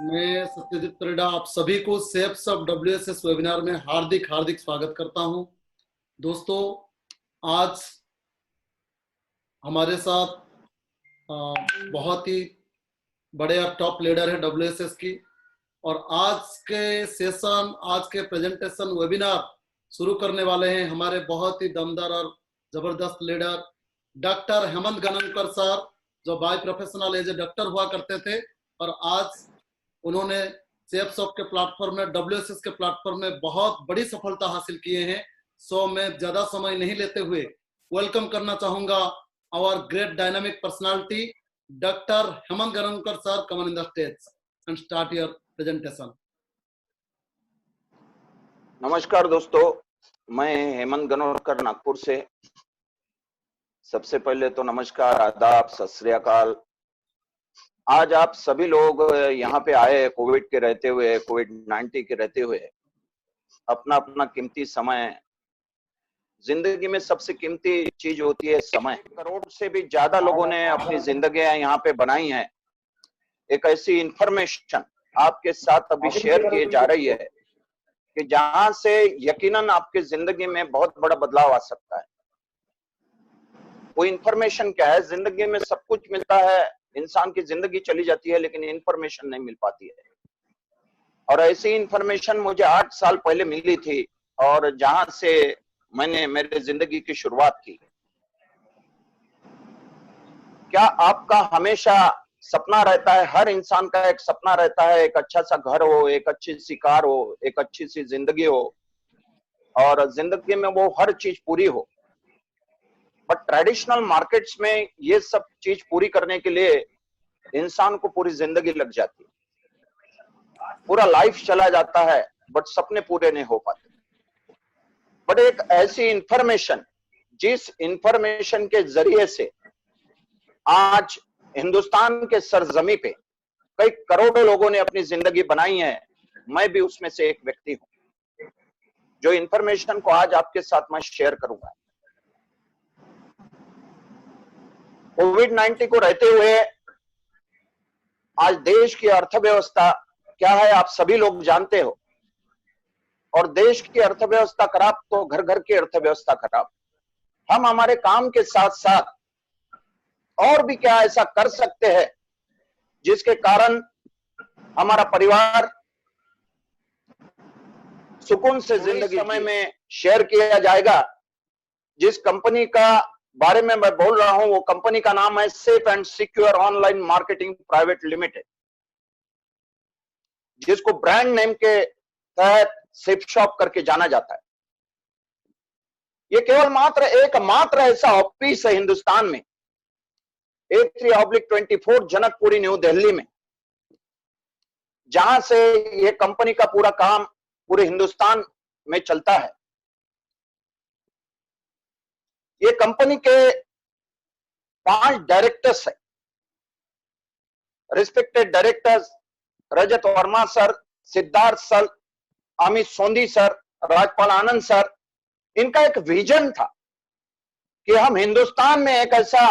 मैं सत्यजीत परिडा आप सभी को सेफ्स ऑफ WSS वेबिनार में हार्दिक हार्दिक स्वागत करता हूं। दोस्तों, आज हमारे साथ बहुत ही बड़े और टॉप लीडर है WSS की, और आज के सेशन, आज के प्रेजेंटेशन वेबिनार शुरू करने वाले हैं हमारे बहुत ही दमदार और जबरदस्त leader doctor Hemant Ganankar sir, जो by professional as a doctor हुआ करते थे और आज उन्होंने सेफ्स ऑफ के प्लेटफॉर्म में, WSS के प्लेटफॉर्म में बहुत बड़ी सफलता हासिल किए हैं। सो मैं ज्यादा समय नहीं लेते हुए वेलकम करना चाहूंगा our great dynamic personality doctor Hemant Ganankar sir. Come on in the stage and start your presentation. नमस्कार दोस्तों, मैं हेमंत गणंकर नागपुर से। सबसे पहले तो नमस्कार, आदाब, सत श्री अकाल। आज आप सभी लोग यहाँ पे आए कोविड के रहते हुए, कोविड-19 के रहते हुए, अपना अपना कीमती समय, जिंदगी में सबसे कीमती चीज होती है समय। करोड़ से भी ज्यादा लोगों ने अपनी जिंदगियां यहाँ पे बनाई हैं। एक ऐसी इंफॉर्मेशन आपके साथ अभी शेयर की जा रही है कि जहां से यकीनन आपकी जिंदगी में बहुत बड़ा बदलाव आ सकता है। वो इंफॉर्मेशन क्या है? जिंदगी में सब कुछ मिलता है, इंसान की जिंदगी चली जाती है, लेकिन इंफॉर्मेशन नहीं मिल पाती है। और ऐसी इंफॉर्मेशन मुझे 8 साल पहले मिली थी, और जहां से मैंने मेरे जिंदगी की शुरुआत की। क्या आपका हमेशा सपना रहता है? हर इंसान का एक सपना रहता है, एक अच्छा सा घर हो, एक अच्छी सी कार हो, एक अच्छी सी जिंदगी हो, और जिंदगी में वो हर चीज पूरी हो। बट ट्रेडिशनल मार्केट्स में ये सब चीज पूरी करने के लिए इंसान को पूरी जिंदगी लग जाती है, पूरा लाइफ चला जाता है, बट सपने पूरे नहीं हो पाते। बट एक ऐसी इंफॉर्मेशन, जिस इंफॉर्मेशन के जरिए से आज हिंदुस्तान के सरजमी पे कई करोड़ों लोगों ने अपनी जिंदगी बनाई है, मैं भी उसमें से एक व्यक्ति हूं, जो इंफॉर्मेशन को आज आपके साथ मैं शेयर करूंगा। कोविड-19 को रहते हुए आज देश की अर्थव्यवस्था क्या है आप सभी लोग जानते हो, और देश की अर्थव्यवस्था खराब तो घर घर की अर्थव्यवस्था खराब। हम हमारे काम के साथ साथ और भी क्या ऐसा कर सकते हैं जिसके कारण हमारा परिवार सुकून से जिंदगी समय में शेयर किया जाएगा। जिस कंपनी का बारे में मैं बोल रहा हूं, वो कंपनी का नाम है safe and secure online marketing private limited, जिसको ब्रांड नेम के तहत सेफ शॉप करके जाना जाता है। ये केवल मात्र ऐसा ऑफिस है हिंदुस्तान में, A3/24 जनकपुरी न्यू दिल्ली में, जहां से ये कंपनी का पूरा काम पूरे हिंदुस्तान में चलता है। ये कंपनी के 5 डायरेक्टर्स है। Respected directors Rajat Verma sir, Siddharth sir, Amit Sondhi sir, Rajpal Anand sir. इनका एक विजन था कि हम हिंदुस्तान में एक ऐसा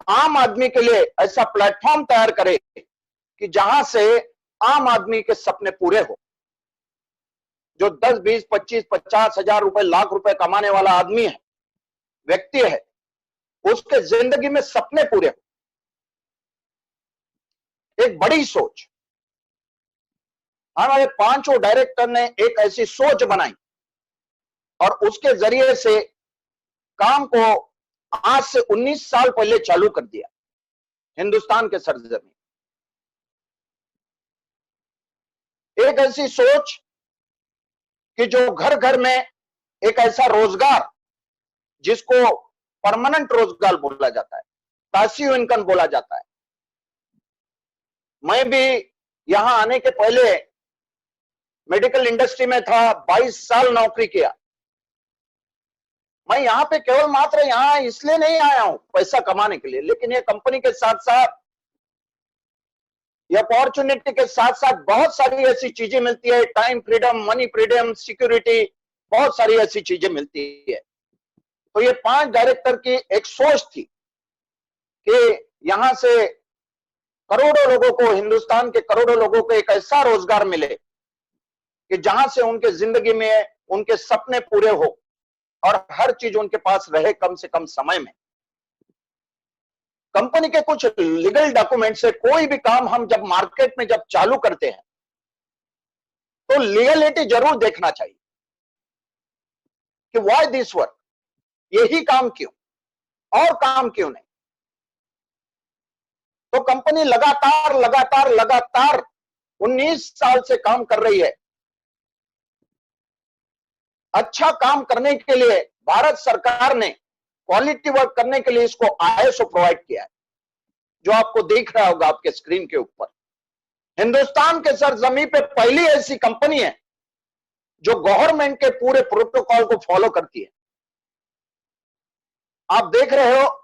आम आदमी के लिए ऐसा प्लेटफॉर्म तैयार करें कि जहां से आम आदमी के सपने पूरे हो। जो 10, 20, 25, 50 हजार रुपए, लाख रुपए कमाने वाला आदमी है, व्यक्ति है, उसके जिंदगी में सपने पूरे हो। एक बड़ी सोच। हमारे 5 डायरेक्टर ने एक ऐसी सोच बनाई और उसके जरिए से काम को आज से 19 साल पहले चालू कर दिया हिंदुस्तान के सरजमी। एक ऐसी सोच कि जो घर घर में एक ऐसा रोजगार, जिसको परमानेंट रोजगार बोला जाता है, पैसिव इनकम बोला जाता है। मैं भी यहां आने के पहले मेडिकल इंडस्ट्री में था, 22 साल नौकरी किया। मैं यहाँ पे केवल मात्र यहाँ इसलिए नहीं आया हूं पैसा कमाने के लिए, लेकिन ये कंपनी के साथ साथ, ये अपॉर्चुनिटी के साथ साथ बहुत सारी ऐसी चीजें मिलती है। Time freedom, money freedom, security, बहुत सारी ऐसी चीजें मिलती है। तो ये 5 डायरेक्टर की एक सोच थी कि यहां से करोड़ों लोगों को, हिंदुस्तान के करोड़ों लोगों को एक ऐसा रोजगार मिले कि जहां से उनके जिंदगी में उनके सपने पूरे हो और हर चीज उनके पास रहे कम से कम समय में। कंपनी के कुछ लीगल डॉक्यूमेंट से कोई भी काम हम जब मार्केट में जब चालू करते हैं तो लीगलिटी जरूर देखना चाहिए कि व्हाई दिस वर्क, यही काम क्यों और काम क्यों नहीं। तो कंपनी लगातार लगातार लगातार 19 साल से काम कर रही है। अच्छा काम करने के लिए भारत सरकार ने क्वालिटी वर्क करने के लिए इसको आईएसओ प्रोवाइड किया है, जो आपको दिख रहा होगा आपके स्क्रीन के ऊपर। हिंदुस्तान के सरजमीन पे पहली ऐसी कंपनी है जो गवर्नमेंट के पूरे प्रोटोकॉल को फॉलो करती है। आप देख रहे हो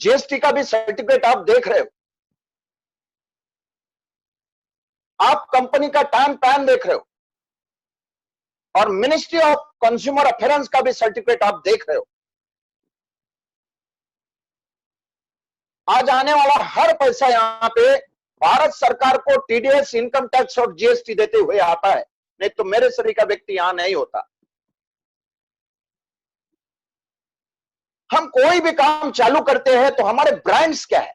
जीएसटी का भी सर्टिफिकेट आप देख रहे हो, आप कंपनी का टैन पैन देख रहे हो और मिनिस्ट्री ऑफ कंज्यूमर अफेयर्स का भी सर्टिफिकेट आप देख रहे हो। आज आने वाला हर पैसा यहां पे भारत सरकार को टीडीएस, इनकम टैक्स और जीएसटी देते हुए आता है, नहीं तो मेरे सभी का व्यक्ति यहां नहीं होता। हम कोई भी काम चालू करते हैं तो हमारे ब्रांड्स क्या है।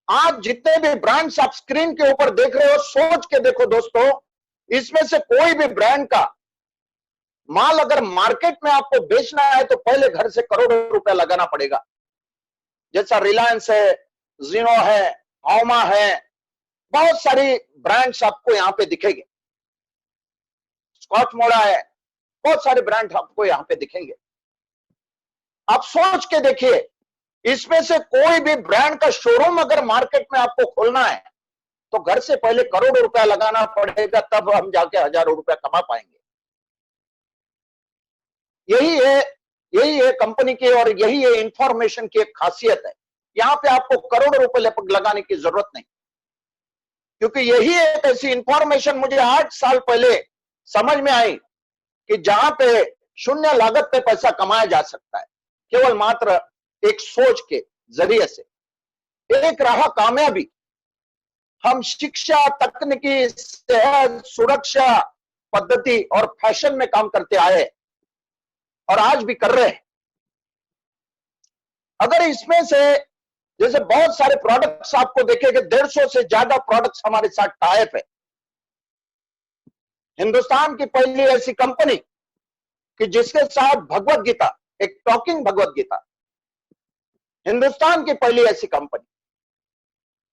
आज जितने भी ब्रांड्स आप स्क्रीन के ऊपर देख रहे हो, सोच के देखो दोस्तों, इसमें से कोई भी ब्रांड का माल अगर मार्केट में आपको बेचना है तो पहले घर से करोड़ों रुपया लगाना पड़ेगा। जैसा रिलायंस है, जिनो है, हौमा है, बहुत सारी ब्रांड्स आपको यहां पे दिखेंगे, स्कॉच मोड़ा है, बहुत सारे ब्रांड आपको यहां पे दिखेंगे। आप सोच के देखिए, इसमें से कोई भी ब्रांड का शोरूम अगर मार्केट में आपको खोलना है तो घर से पहले करोड़ों रुपया लगाना पड़ेगा, तब हम जाके हजारों रुपया कमा पाएंगे। यही है कंपनी की और यही है इंफॉर्मेशन की एक खासियत है। यहां पे आपको करोड़ों रुपए लगाने की जरूरत नहीं, क्योंकि यही एक ऐसी इंफॉर्मेशन मुझे 8 साल पहले समझ में आई कि जहां पे शून्य लागत पे पैसा कमाया जा सकता है, केवल मात्र एक सोच के जरिए से। एक रहा कामयाबी। हम शिक्षा, तकनीकी, सेहत, सुरक्षा पद्धति और फैशन में काम करते आए और आज भी कर रहे हैं। अगर इसमें से जैसे बहुत सारे प्रोडक्ट्स आपको देखेंगे, 150 से ज्यादा प्रोडक्ट्स हमारे साथ टाइप है। हिंदुस्तान की पहली ऐसी कंपनी कि जिसके साथ भगवत गीता, एक टॉकिंग भगवत गीता, हिंदुस्तान की पहली ऐसी कंपनी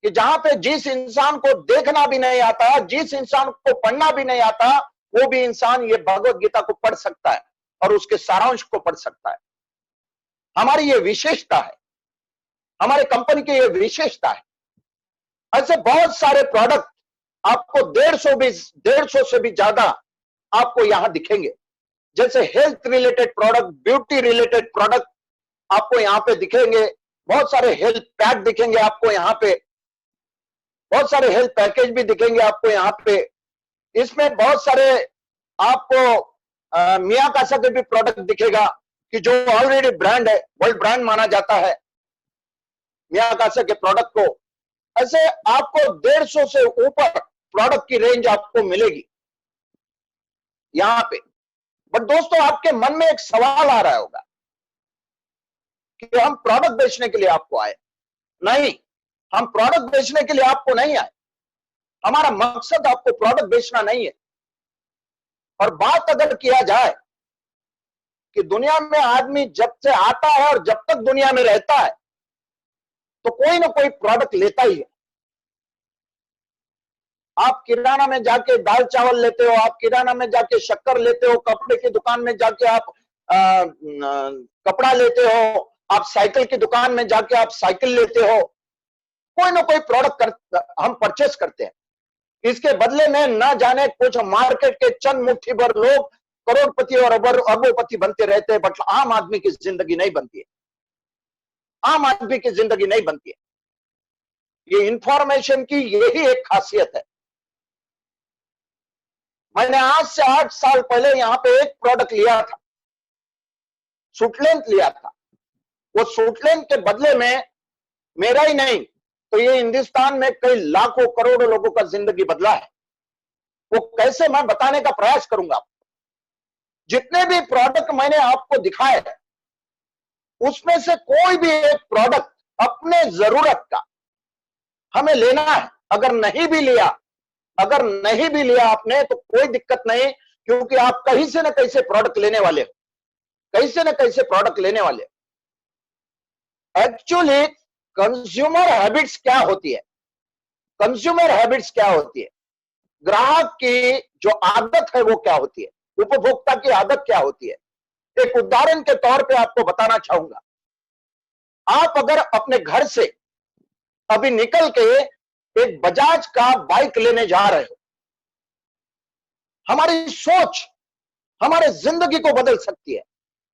कि जहां पे जिस इंसान को देखना भी नहीं आता, जिस इंसान को पढ़ना भी नहीं आता, वो भी इंसान ये भगवत गीता को पढ़ सकता है और उसके सारांश को पढ़ सकता है। हमारी ये विशेषता है, हमारे कंपनी की ये विशेषता है। ऐसे बहुत सारे प्रोडक्ट आपको 150 से भी ज्यादा आपको यहां दिखेंगे। जैसे health related product, beauty related product आपको यहां पे दिखेंगे। बहुत सारे हेल्थ पैक दिखेंगे आपको यहां पे, बहुत सारे हेल्थ पैकेज भी दिखेंगे आपको यहां पे। इसमें बहुत सारे आपको मियाकासा के भी प्रोडक्ट दिखेगा कि जो ऑलरेडी ब्रांड है, वर्ल्ड ब्रांड माना जाता है मियाकासा के प्रोडक्ट को। ऐसे आपको 150 से ऊपर प्रोडक्ट की रेंज आपको मिलेगी यहां पे। बट दोस्तों, आपके मन में एक सवाल आ रहा होगा कि हम प्रोडक्ट बेचने के लिए आपको आए। नहीं, हम प्रोडक्ट बेचने के लिए आपको नहीं आए। हमारा मकसद आपको प्रोडक्ट बेचना नहीं है। और बात अगर किया जाए कि दुनिया में आदमी जब से आता है और जब तक दुनिया में रहता है तो कोई ना कोई प्रोडक्ट लेता ही है। आप किराना में जाके दाल चावल लेते हो, आप किराना में जाके शक्कर लेते हो, कपड़े की दुकान में जाके आप कपड़ा लेते हो, आप साइकिल की दुकान में जाके आप साइकिल लेते हो। कोई ना कोई प्रोडक्ट हम परचेस करते हैं। इसके बदले में न जाने कुछ मार्केट के चंद मुट्ठी भर लोग करोड़पति और अरबोपति बनते रहते हैं, बट आम आदमी की जिंदगी नहीं बनती है। आम आदमी की जिंदगी नहीं बनती है। ये इंफॉर्मेशन की यही एक खासियत है। मैंने आज से 8 साल पहले यहां पे एक प्रोडक्ट लिया था, सुटलेंथ लिया था। वो सूटलैंड के बदले में मेरा ही नहीं तो ये हिंदुस्तान में कई लाखों करोड़ों लोगों का जिंदगी बदला है। वो कैसे मैं बताने का प्रयास करूंगा। जितने भी प्रोडक्ट मैंने आपको दिखाए उसमें से कोई भी एक प्रोडक्ट अपने जरूरत का हमें लेना है। अगर नहीं भी लिया आपने तो कोई दिक्कत नहीं, क्योंकि आप कहीं से ना कहीं से प्रोडक्ट लेने वाले हो, कहीं से ना कहीं से प्रोडक्ट लेने वाले हो। एक्चुअली कंज्यूमर हैबिट्स क्या होती है? कंज्यूमर हैबिट्स क्या होती है? ग्राहक की जो आदत है वो क्या होती है? उपभोक्ता की आदत क्या होती है? एक उदाहरण के तौर पे आपको बताना चाहूंगा। आप अगर अपने घर से अभी निकल के एक बजाज का बाइक लेने जा रहे हो, हमारी सोच हमारे जिंदगी को बदल सकती है।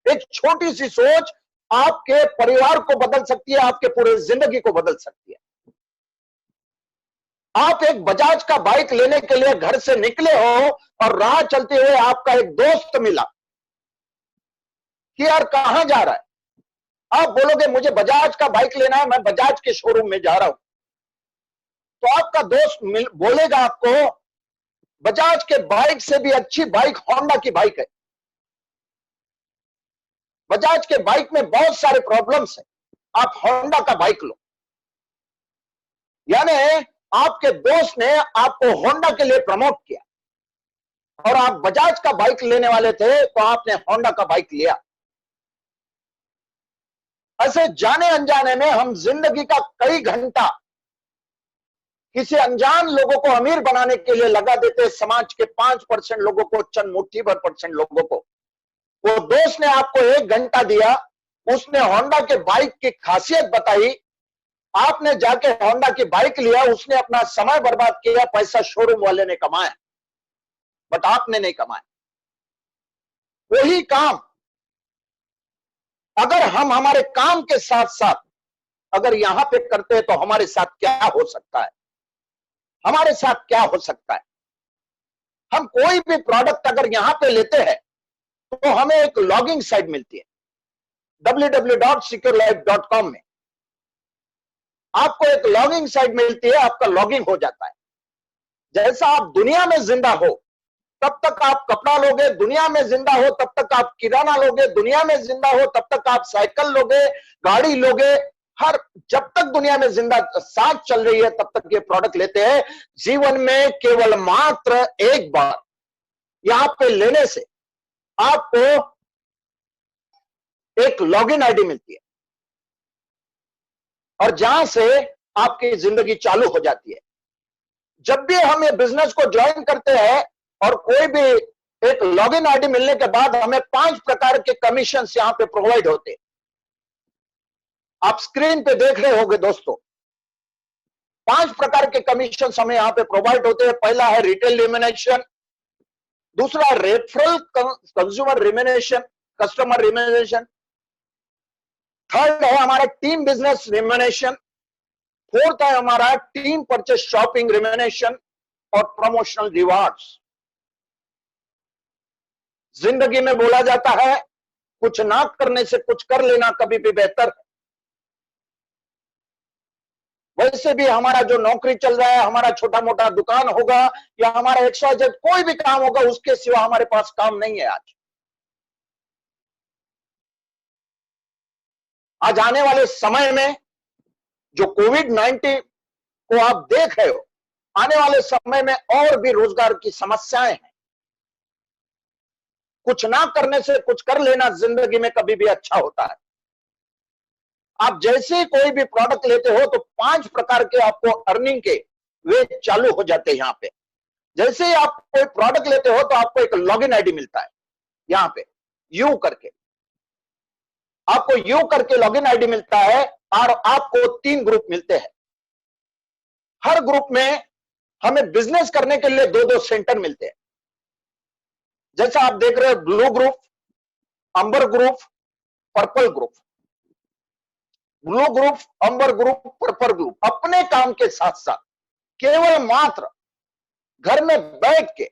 एक छोटी सी सोच आपके परिवार को बदल सकती है, आपके पूरे जिंदगी को बदल सकती है। आप एक बजाज का बाइक लेने के लिए घर से निकले हो और राह चलते हुए आपका एक दोस्त मिला कि यार कहां जा रहा है? आप बोलोगे मुझे बजाज का बाइक लेना है, मैं बजाज के शोरूम में जा रहा हूं। तो आपका दोस्त बोलेगा आपको बजाज के बाइक से भी अच्छी बाइक होंडा की बाइक है। बजाज के बाइक में बहुत सारे प्रॉब्लम्स हैं, आप होंडा का बाइक लो। यानी आपके दोस्त ने आपको होंडा के लिए प्रमोट किया और आप बजाज का बाइक लेने वाले थे तो आपने होंडा का बाइक लिया। ऐसे जाने अनजाने में हम जिंदगी का कई घंटा किसी अनजान लोगों को अमीर बनाने के लिए लगा देते। समाज के 5% लोगों को, चंद मुट्ठी भर % लोगों को। वो दोस्त ने आपको 1 घंटा दिया, उसने होंडा के बाइक की खासियत बताई, आपने जाके होंडा की बाइक लिया, उसने अपना समय बर्बाद किया, पैसा शोरूम वाले ने कमाया, बट आपने नहीं कमाया। वही काम अगर हम हमारे काम के साथ साथ अगर यहां पे करते हैं तो हमारे साथ क्या हो सकता है? हमारे साथ क्या हो सकता है? हम कोई भी प्रोडक्ट अगर यहां पे लेते हैं तो हमें एक लॉगिंग साइट मिलती है www.securelife.com में। आपको एक लॉगिंग साइट मिलती है, आपका लॉगिंग हो जाता है। जैसा आप दुनिया में जिंदा हो तब तक आप कपड़ा लोगे, दुनिया में जिंदा हो तब तक आप किराना लोगे, दुनिया में जिंदा हो तब तक आप साइकिल लोगे, गाड़ी लोगे। हर जब तक दुनिया में जिंदा सांस चल रही है तब तक ये प्रोडक्ट लेते हैं। जीवन में केवल मात्र एक बार यहां पे लेने से आपको एक लॉगिन आईडी मिलती है और जहां से आपकी जिंदगी चालू हो जाती है। जब भी हम ये बिजनेस को ज्वाइन करते हैं और कोई भी एक लॉगिन आईडी मिलने के बाद हमें 5 प्रकार के कमीशन यहां पे प्रोवाइड होते हैं। आप स्क्रीन पे देख रहे होंगे दोस्तों, 5 प्रकार के कमीशन हमें यहां पे प्रोवाइड होते हैं। पहला है रिटेल रिम्यूनरेशन, दूसरा referral consumer remuneration, customer remuneration, third है हमारा टीम बिजनेस रिम्यूनरेशन, फोर्थ है हमारा टीम परचेस शॉपिंग रिम्यूनरेशन और प्रमोशनल रिवार्ड्स। जिंदगी में बोला जाता है कुछ ना करने से कुछ कर लेना कभी भी बेहतर है। वैसे भी हमारा जो नौकरी चल रहा है, हमारा छोटा मोटा दुकान होगा या हमारा XYZ कोई भी काम होगा, उसके सिवा हमारे पास काम नहीं है। आज आने वाले समय में जो कोविड-19 को आप देख रहे हो, आने वाले समय में और भी रोजगार की समस्याएं हैं। कुछ ना करने से कुछ कर लेना जिंदगी में कभी भी अच्छा होता है। आप जैसे ही कोई भी प्रोडक्ट लेते हो तो 5 प्रकार के आपको अर्निंग के वे चालू हो जाते हैं। यहां पे जैसे ही आप कोई प्रोडक्ट लेते हो तो आपको एक लॉगिन आईडी मिलता है। यहां पे यू करके आपको यू करके लॉगिन आईडी मिलता है और आपको 3 ग्रुप मिलते हैं। हर ग्रुप में हमें बिजनेस करने के लिए 2-2 सेंटर मिलते हैं। जैसा आप देख रहे हो, blue group, amber group, purple group. Blue group, amber group, purple group अपने काम के साथ साथ केवल मात्र घर में बैठ के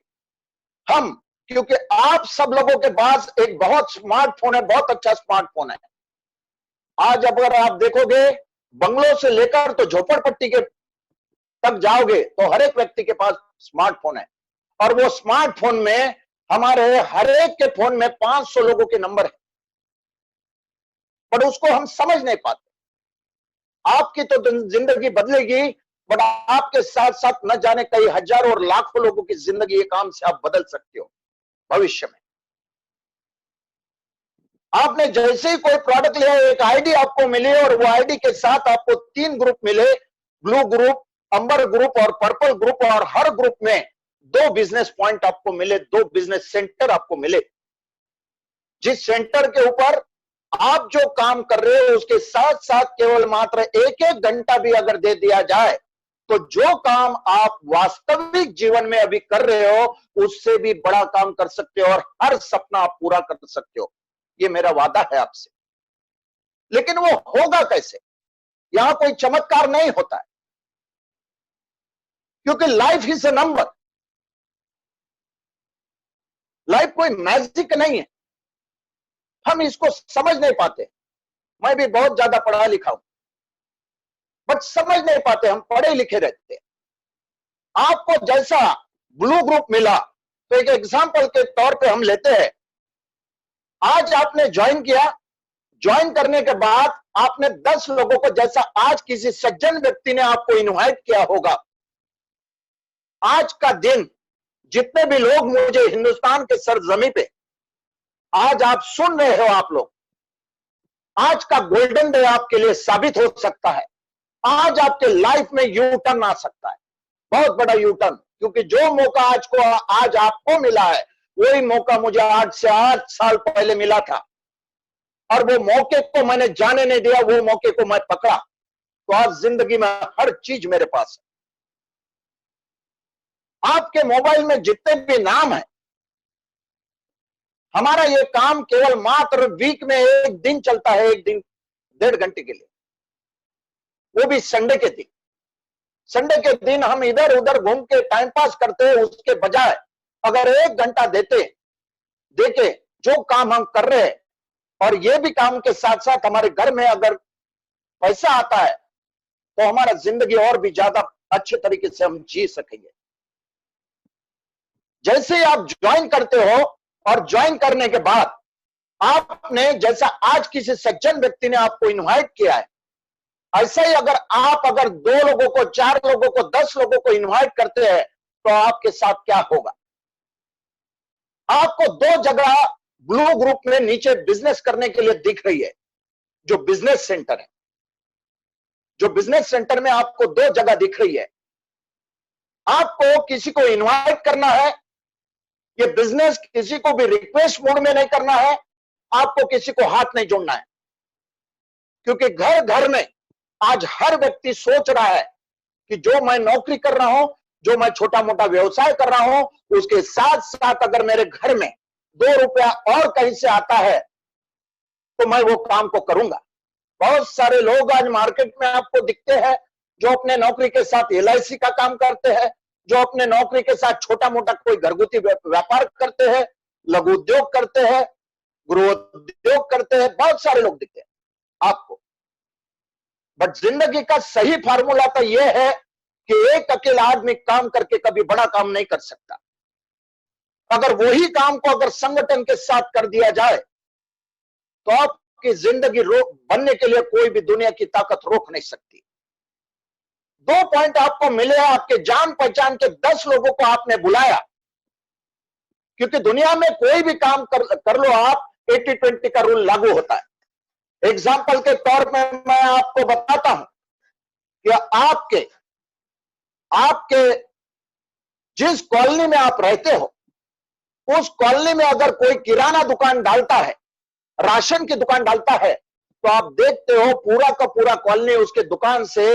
हम, क्योंकि आप सब लोगों के पास एक बहुत स्मार्टफोन है, बहुत अच्छा स्मार्टफोन है, आज अगर आप देखोगे बंगलों से लेकर तो झोपड़पट्टी के तक जाओगे तो हर एक व्यक्ति के पास स्मार्टफोन है, और वो स्मार्टफोन में हमारे हर एक के फोन में 500 लोगों के नंबर है, पर उसको हम समझ नहीं पाते। आपकी तो जिंदगी बदलेगी, बट आपके साथ साथ न जाने कई हजारों और लाखों लोगों की जिंदगी एक काम से आप बदल सकते हो भविष्य में। आपने जैसे ही कोई प्रोडक्ट लिया, एक आईडी आपको मिली और वो आईडी के साथ आपको 3 ग्रुप मिले, ब्लू ग्रुप, अंबर ग्रुप और पर्पल ग्रुप, और हर ग्रुप में 2 बिजनेस पॉइंट आपको मिले, 2 बिजनेस सेंटर आपको मिले, जिस सेंटर के ऊपर आप जो काम कर रहे हो उसके साथ साथ केवल मात्र 1-1 घंटा भी अगर दे दिया जाए तो जो काम आप वास्तविक जीवन में अभी कर रहे हो उससे भी बड़ा काम कर सकते हो और हर सपना आप पूरा कर सकते हो। ये मेरा वादा है आपसे। लेकिन वो होगा कैसे? यहां कोई चमत्कार नहीं होता है, क्योंकि life is a number. Life कोई मैजिक नहीं है, हम इसको समझ नहीं पाते। मैं भी बहुत ज्यादा पढ़ा लिखा हूं, बट समझ नहीं पाते, हम पढ़े लिखे रहते हैं। आपको जैसा ब्लू ग्रुप मिला, तो एक एग्जांपल के तौर पे हम लेते हैं, आज आपने ज्वाइन किया, ज्वाइन करने के बाद आपने 10 लोगों को, जैसा आज किसी सज्जन व्यक्ति ने आपको इनवाइट किया होगा, आज का दिन जितने भी लोग मुझे हिंदुस्तान के सरजमी पे आज आप सुन रहे हो, आप लोग, आज का गोल्डन डे आपके लिए साबित हो सकता है। आज आपके लाइफ में यू टर्न आ सकता है, बहुत बड़ा यू टर्न, क्योंकि जो मौका आज आपको मिला है वही मौका मुझे 8 से 8 साल पहले मिला था, और वो मौके को मैंने जाने नहीं दिया, वो मौके को मैं पकड़ा, तो आज जिंदगी में हर चीज मेरे पास है। आपके मोबाइल में जितने भी नाम है, हमारा ये काम केवल मात्र वीक में 1 दिन चलता है, 1 दिन 1.5 घंटे के लिए, वो भी संडे के दिन। संडे के दिन हम इधर उधर घूम के टाइम पास करते हैं, उसके बजाय अगर 1 घंटा देके जो काम हम कर रहे हैं, और ये भी काम के साथ साथ हमारे घर में अगर पैसा आता है, तो हमारा जिंदगी और भी ज्यादा अच्छे तरीके से हम जी सकेंगे। जैसे ही आप ज्वाइन करते हो, और ज्वाइन करने के बाद आपने, जैसा आज किसी सज्जन व्यक्ति ने आपको इनवाइट किया है, ऐसा ही अगर 2 लोगों को, 4 लोगों को, 10 लोगों को इनवाइट करते हैं, तो आपके साथ क्या होगा? आपको 2 जगह ब्लू ग्रुप में नीचे बिजनेस करने के लिए दिख रही है, जो बिजनेस सेंटर है। जो बिजनेस सेंटर में आपको 2 जगह दिख रही है। आपको किसी को इनवाइट करना है, ये बिजनेस किसी को भी रिक्वेस्ट मोड में नहीं करना है, आपको किसी को हाथ नहीं जोड़ना है, क्योंकि घर घर में आज हर व्यक्ति सोच रहा है कि जो मैं नौकरी कर रहा हूं, जो मैं छोटा मोटा व्यवसाय कर रहा हूं, उसके साथ साथ अगर मेरे घर में 2 रुपया और कहीं से आता है तो मैं वो काम को करूंगा। बहुत सारे लोग आज मार्केट में आपको दिखते हैं, जो अपने नौकरी के साथ LIC का काम करते हैं, जो अपने नौकरी के साथ छोटा मोटा कोई घरगुती व्यापार करते हैं, लघु उद्योग करते हैं, गृह उद्योग करते हैं, बहुत सारे लोग दिखते हैं आपको। बट जिंदगी का सही फार्मूला तो यह है कि एक अकेला आदमी काम करके कभी बड़ा काम नहीं कर सकता। अगर वही काम को अगर संगठन के साथ कर दिया जाए, तो आपकी जिंदगी बनने के लिए कोई भी दुनिया की ताकत रोक नहीं सकती। 2 पॉइंट आपको मिले, आपके जान पहचान के 10 लोगों को आपने बुलाया, क्योंकि दुनिया में कोई भी काम कर लो आप, 80-20 का रूल लागू होता है। एग्जाम्पल के तौर पर मैं आपको बताता हूं कि आपके जिस कॉलोनी में आप रहते हो, उस कॉलोनी में अगर कोई किराना दुकान डालता है, राशन की दुकान डालता है, तो आप देखते हो पूरा का पूरा कॉलोनी उसके दुकान से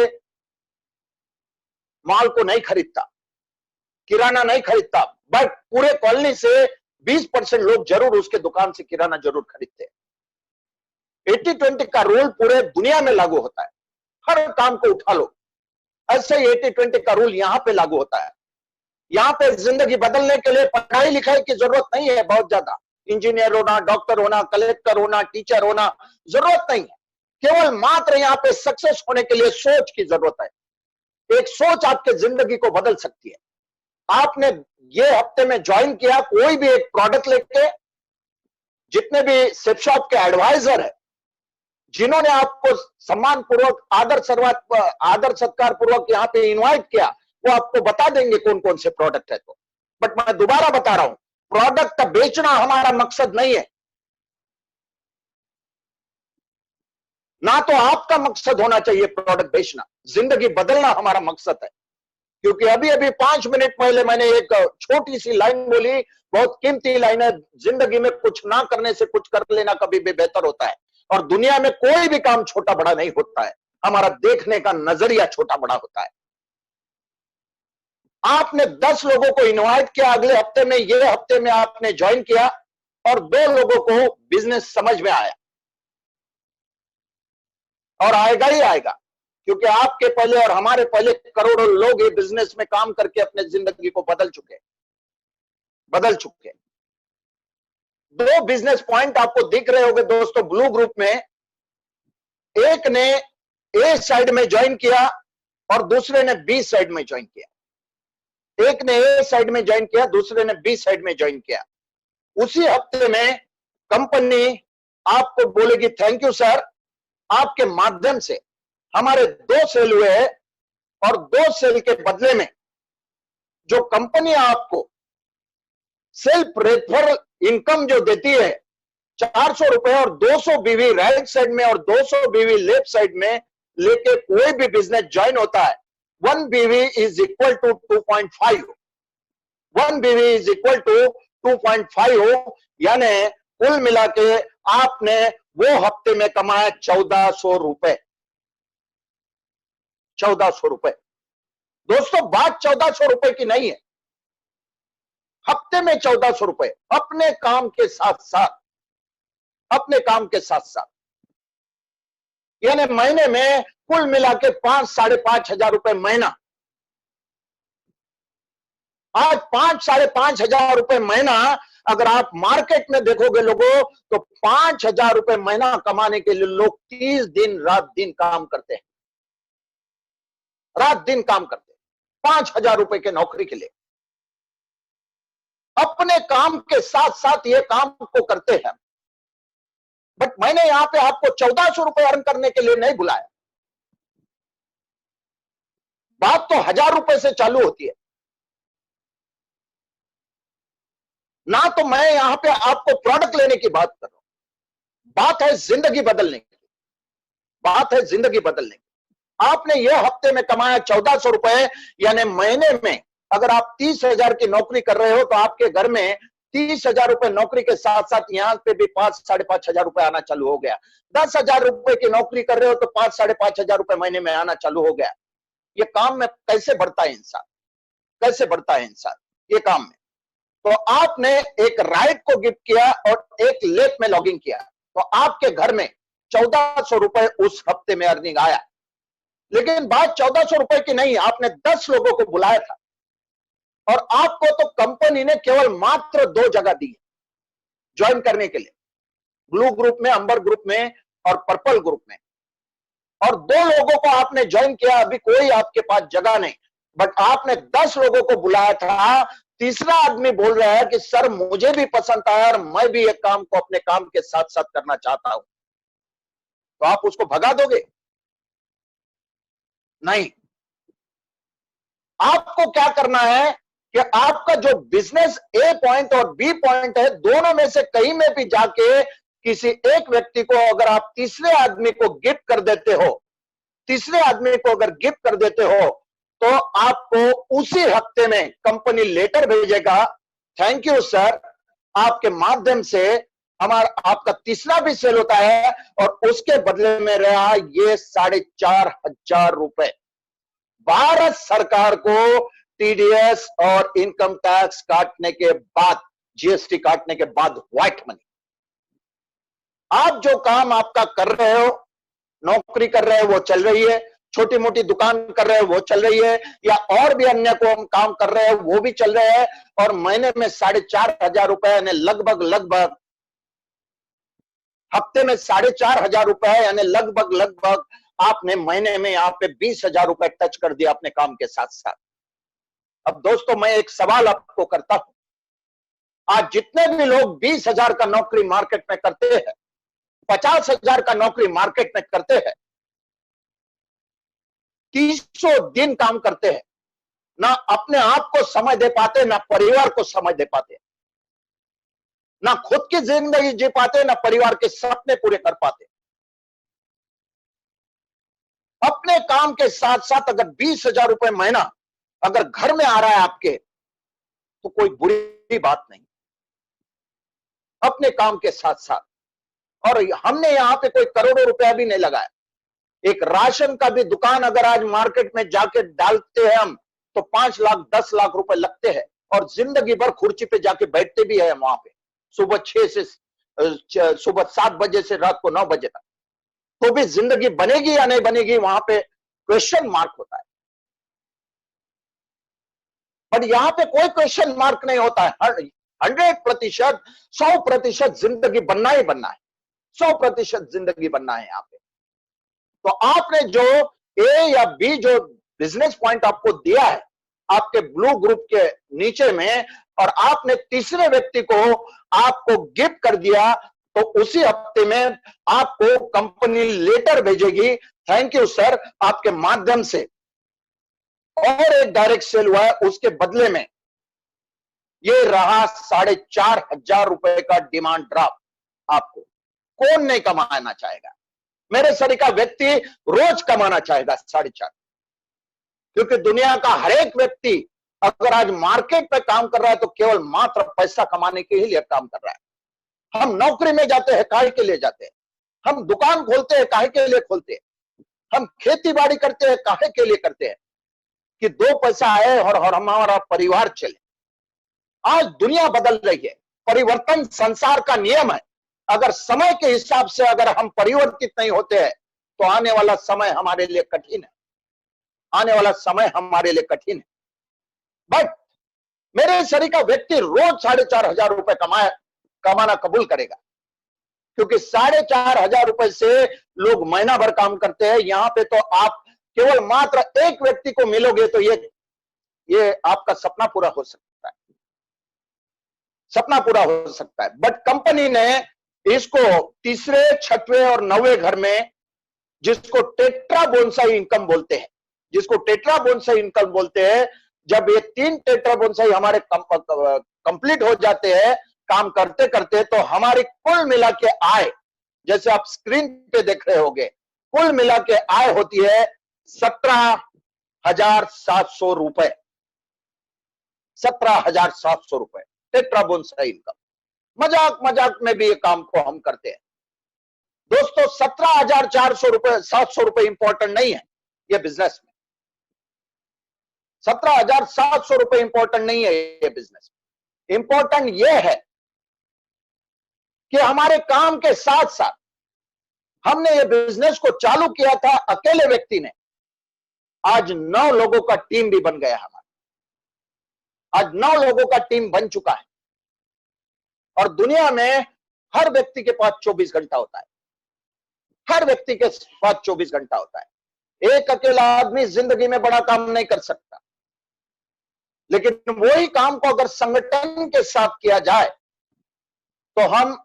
माल को नहीं खरीदता, किराना नहीं खरीदता, बट पूरे कॉलोनी से 20% लोग जरूर उसके दुकान से किराना जरूर खरीदते हैं। 80-20 का रूल पूरे दुनिया में लागू होता है, हर काम को उठा लो। ऐसे ही 80-20 का रूल यहां पे लागू होता है। यहां पे जिंदगी बदलने के लिए पढ़ाई लिखाई की जरूरत नहीं है बहुत ज्यादा, इंजीनियर होना, डॉक्टर होना, कलेक्टर होना, टीचर होना जरूरत नहीं है, केवल मात्र यहाँ पे सक्सेस होने के लिए सोच की जरूरत है। एक सोच आपके जिंदगी को बदल सकती है। आपने ये हफ्ते में ज्वाइन किया, कोई भी एक प्रोडक्ट लेके, जितने भी सेफ शॉप के एडवाइजर है, जिन्होंने आपको सम्मान पूर्वक आदर सत्कार पूर्वक यहाँ पे इनवाइट किया, वो आपको बता देंगे कौन कौन से प्रोडक्ट है। तो बट मैं दोबारा बता रहा हूं, प्रोडक्ट का बेचना हमारा मकसद नहीं है, ना तो आपका मकसद होना चाहिए प्रोडक्ट बेचना। जिंदगी बदलना हमारा मकसद है। क्योंकि अभी अभी 5 मिनट पहले मैंने एक छोटी सी लाइन बोली, बहुत कीमती लाइन है, जिंदगी में कुछ ना करने से कुछ कर लेना कभी भी बेहतर होता है। और दुनिया में कोई भी काम छोटा बड़ा नहीं होता है, हमारा देखने का नजरिया छोटा बड़ा होता है। आपने 10 लोगों को इनवाइट किया अगले हफ्ते में, ये हफ्ते में आपने ज्वाइन किया और 2 लोगों को बिजनेस समझ में आया, और आएगा ही आएगा, क्योंकि आपके पहले और हमारे पहले करोड़ों लोग ये बिजनेस में काम करके अपने जिंदगी को बदल चुके। 2 बिजनेस पॉइंट आपको दिख रहे होंगे दोस्तों ब्लू ग्रुप में। एक ने ए साइड में ज्वाइन किया और दूसरे ने बी साइड में ज्वाइन किया। एक ने ए साइड में ज्वाइन किया, दूसरे ने बी साइड में ज्वाइन किया। उसी हफ्ते में कंपनी आपको बोलेगी थैंक यू सर, आपके माध्यम से हमारे 2 सेल हुए हैं, और 2 सेल के बदले में जो कंपनी आपको सेल्फ रेफरल इनकम जो देती है 400 रुपए, और 200 बीवी राइट साइड में और 200 बीवी लेफ्ट साइड में लेके कोई भी बिजनेस ज्वाइन होता है, 1 BV is equal to 2.5, 1 BV is equal to 2.5, यानी कुल मिला के आपने वो हफ्ते में कमाया 1400 रुपए। 1400 रुपए दोस्तों, बात 1400 रुपए की नहीं है, हफ्ते में 1400 रुपए अपने काम के साथ साथ, अपने काम के साथ साथ, यानी महीने में कुल मिला के 5-5.5 हजार रुपए महीना। आज 5-5.5 हजार रुपए महीना अगर आप मार्केट में देखोगे लोगों, तो 5 हजार रुपए महीना कमाने के लिए लोग 30 दिन रात दिन काम करते हैं, रात दिन काम करते हैं 5 हजार रुपए के नौकरी के लिए। अपने काम के साथ साथ ये काम को करते हैं। बट मैंने यहां पे आपको 1400 रुपए अर्न करने के लिए नहीं बुलाया। बात तो 1000 रुपए से चालू होती है ना। तो मैं यहां पे आपको प्रोडक्ट लेने की बात कर रहा हूं, बात है जिंदगी बदलने की, बात है जिंदगी बदलने की। आपने यह हफ्ते में कमाया 1400 रुपए, यानी महीने में अगर आप 30,000 की नौकरी कर रहे हो, तो आपके घर में 30,000 रुपए नौकरी के साथ साथ यहां पे भी 5-5.5 हजार रुपए आना चालू हो गया। 10,000 रुपए की नौकरी कर रहे हो तो 5-5.5 हजार रुपए महीने में आना चालू हो गया। ये काम में कैसे बढ़ता है इंसान, कैसे बढ़ता है इंसान ये काम में। तो आपने एक राइट को गिफ्ट किया और एक लेफ्ट में लॉगिंग किया, तो आपके घर में 1400 रुपए उस हफ्ते में अर्निंग आया। लेकिन बात 1400 रुपए की नहीं, आपने 10 लोगों को बुलाया था, और आपको तो कंपनी ने केवल मात्र 2 जगह दी ज्वाइन करने के लिए, ब्लू ग्रुप में, अंबर ग्रुप में और पर्पल ग्रुप में। और 2 लोगों को आपने ज्वाइन किया, अभी कोई आपके पास जगह नहीं, बट आपने 10 लोगों को बुलाया था। तीसरा आदमी बोल रहा है कि सर मुझे भी पसंद आया और मैं भी एक काम को अपने काम के साथ साथ करना चाहता हूं, तो आप उसको भगा दोगे? नहीं। आपको क्या करना है कि आपका जो बिजनेस ए पॉइंट और बी पॉइंट है, दोनों में से कहीं में भी जाके किसी एक व्यक्ति को अगर आप तीसरे आदमी को गिफ्ट कर देते हो, तीसरे आदमी को अगर गिफ्ट कर देते हो, तो आपको उसी हफ्ते में कंपनी लेटर भेजेगा, थैंक यू सर, आपके माध्यम से हमारा आपका तीसरा भी सेल होता है, और उसके बदले में रहा ये 4,500 रुपए। भारत सरकार को टीडीएस और इनकम टैक्स काटने के बाद, जीएसटी काटने के बाद व्हाइट मनी। आप जो काम आपका कर रहे हो, नौकरी कर रहे हो वो चल रही है, छोटी मोटी दुकान कर रहे हो वो चल रही है, या और भी अन्य को हम काम कर रहे हैं वो भी चल रहे हैं, और महीने में 4,500 रुपए यानी लगभग हफ्ते में 4,500 रुपए है, यानी लगभग लगभग आपने महीने में यहाँ पे 20,000 रुपए टच कर दिया अपने काम के साथ साथ। अब दोस्तों मैं एक सवाल आपको करता हूं, आज जितने भी लोग 20,000 का नौकरी मार्केट में करते हैं, 50,000 का नौकरी मार्केट में करते हैं, 300 दिन काम करते हैं, ना अपने आप को समय दे पाते, ना परिवार को समय दे पाते, ना खुद की जिंदगी जी पाते, ना परिवार के सपने पूरे कर पाते। अपने काम के साथ साथ अगर 20,000 रुपए महीना अगर घर में आ रहा है आपके, तो कोई बुरी बात नहीं, अपने काम के साथ साथ। और हमने यहां पे कोई करोड़ों रुपया भी नहीं लगाया। एक राशन का भी दुकान अगर आज मार्केट में जाके डालते हैं हम, तो 5 लाख 10 लाख रुपए लगते हैं, और जिंदगी भर खुर्ची पे जाके बैठते भी है वहां पे, सुबह 7 बजे से रात को 9 बजे तक, तो भी जिंदगी बनेगी या नहीं बनेगी, वहां पे क्वेश्चन मार्क होता है। पर यहां पे कोई क्वेश्चन मार्क नहीं होता है। 100%, 100% जिंदगी बनना ही बनना है, 100% जिंदगी बनना है यहाँ पे। तो आपने जो ए या बी जो बिजनेस पॉइंट आपको दिया है आपके ब्लू ग्रुप के नीचे में, और आपने तीसरे व्यक्ति को आपको गिफ्ट कर दिया, तो उसी हफ्ते में आपको कंपनी लेटर भेजेगी, थैंक यू सर, आपके माध्यम से और एक डायरेक्ट सेल हुआ है, उसके बदले में ये रहा 4,500 रुपए का डिमांड ड्राफ्ट। आपको कौन नहीं कमाना चाहेगा? मेरे सरी का व्यक्ति रोज कमाना चाहेगा 4,500, क्योंकि दुनिया का हर एक व्यक्ति अगर आज मार्केट पे काम कर रहा है तो केवल मात्र पैसा कमाने के ही लिए काम कर रहा है। हम नौकरी में जाते हैं, काहे के लिए जाते हैं? हम दुकान खोलते हैं, काहे के लिए खोलते हैं? हम खेती बाड़ी करते हैं, काहे के लिए करते हैं? कि 2 पैसा आए और हमारा परिवार चले। आज दुनिया बदल रही है, परिवर्तन संसार का नियम है। अगर समय के हिसाब से अगर हम परिवर्तित नहीं होते हैं, तो आने वाला समय हमारे लिए कठिन है, आने वाला समय हमारे लिए कठिन है। बट मेरे शरीर का व्यक्ति रोज 4,500 रुपए कमाना कबूल करेगा, क्योंकि 4,500 रुपए से लोग महीना भर काम करते हैं। यहां पे तो आप केवल मात्र एक व्यक्ति को मिलोगे, तो ये आपका सपना पूरा हो सकता है, सपना पूरा हो सकता है। बट कंपनी ने इसको तीसरे, छठवें और 9वें घर में, जिसको टेट्रा बोनसाई इनकम बोलते हैं, जिसको टेट्रा बोनसाई इनकम बोलते हैं, जब ये 3 टेट्रा बोनसाई हमारे कंप्लीट हो जाते हैं काम करते करते, तो हमारी कुल मिला के आय, जैसे आप स्क्रीन पे देख रहे होंगे, कुल मिला के आय होती है 17,700 रुपए, 17,700 रुपए टेट्रा बोनसाई इनकम। मजाक मजाक में भी ये काम को हम करते हैं दोस्तों। 17,400 रुपए, 700 रुपए इंपॉर्टेंट नहीं है ये बिजनेस में, 17,700 रुपए इंपॉर्टेंट नहीं है ये बिजनेस में। इंपॉर्टेंट ये है कि हमारे काम के साथ साथ हमने ये बिजनेस को चालू किया था अकेले व्यक्ति ने, आज 9 लोगों का टीम भी बन गया हमारा, आज 9 लोगों का टीम बन चुका है। और दुनिया में हर व्यक्ति के पास 24 घंटा होता है, हर व्यक्ति के पास 24 घंटा होता है। एक अकेला आदमी जिंदगी में बड़ा काम नहीं कर सकता, लेकिन वही काम को अगर संगठन के साथ किया जाए, तो हम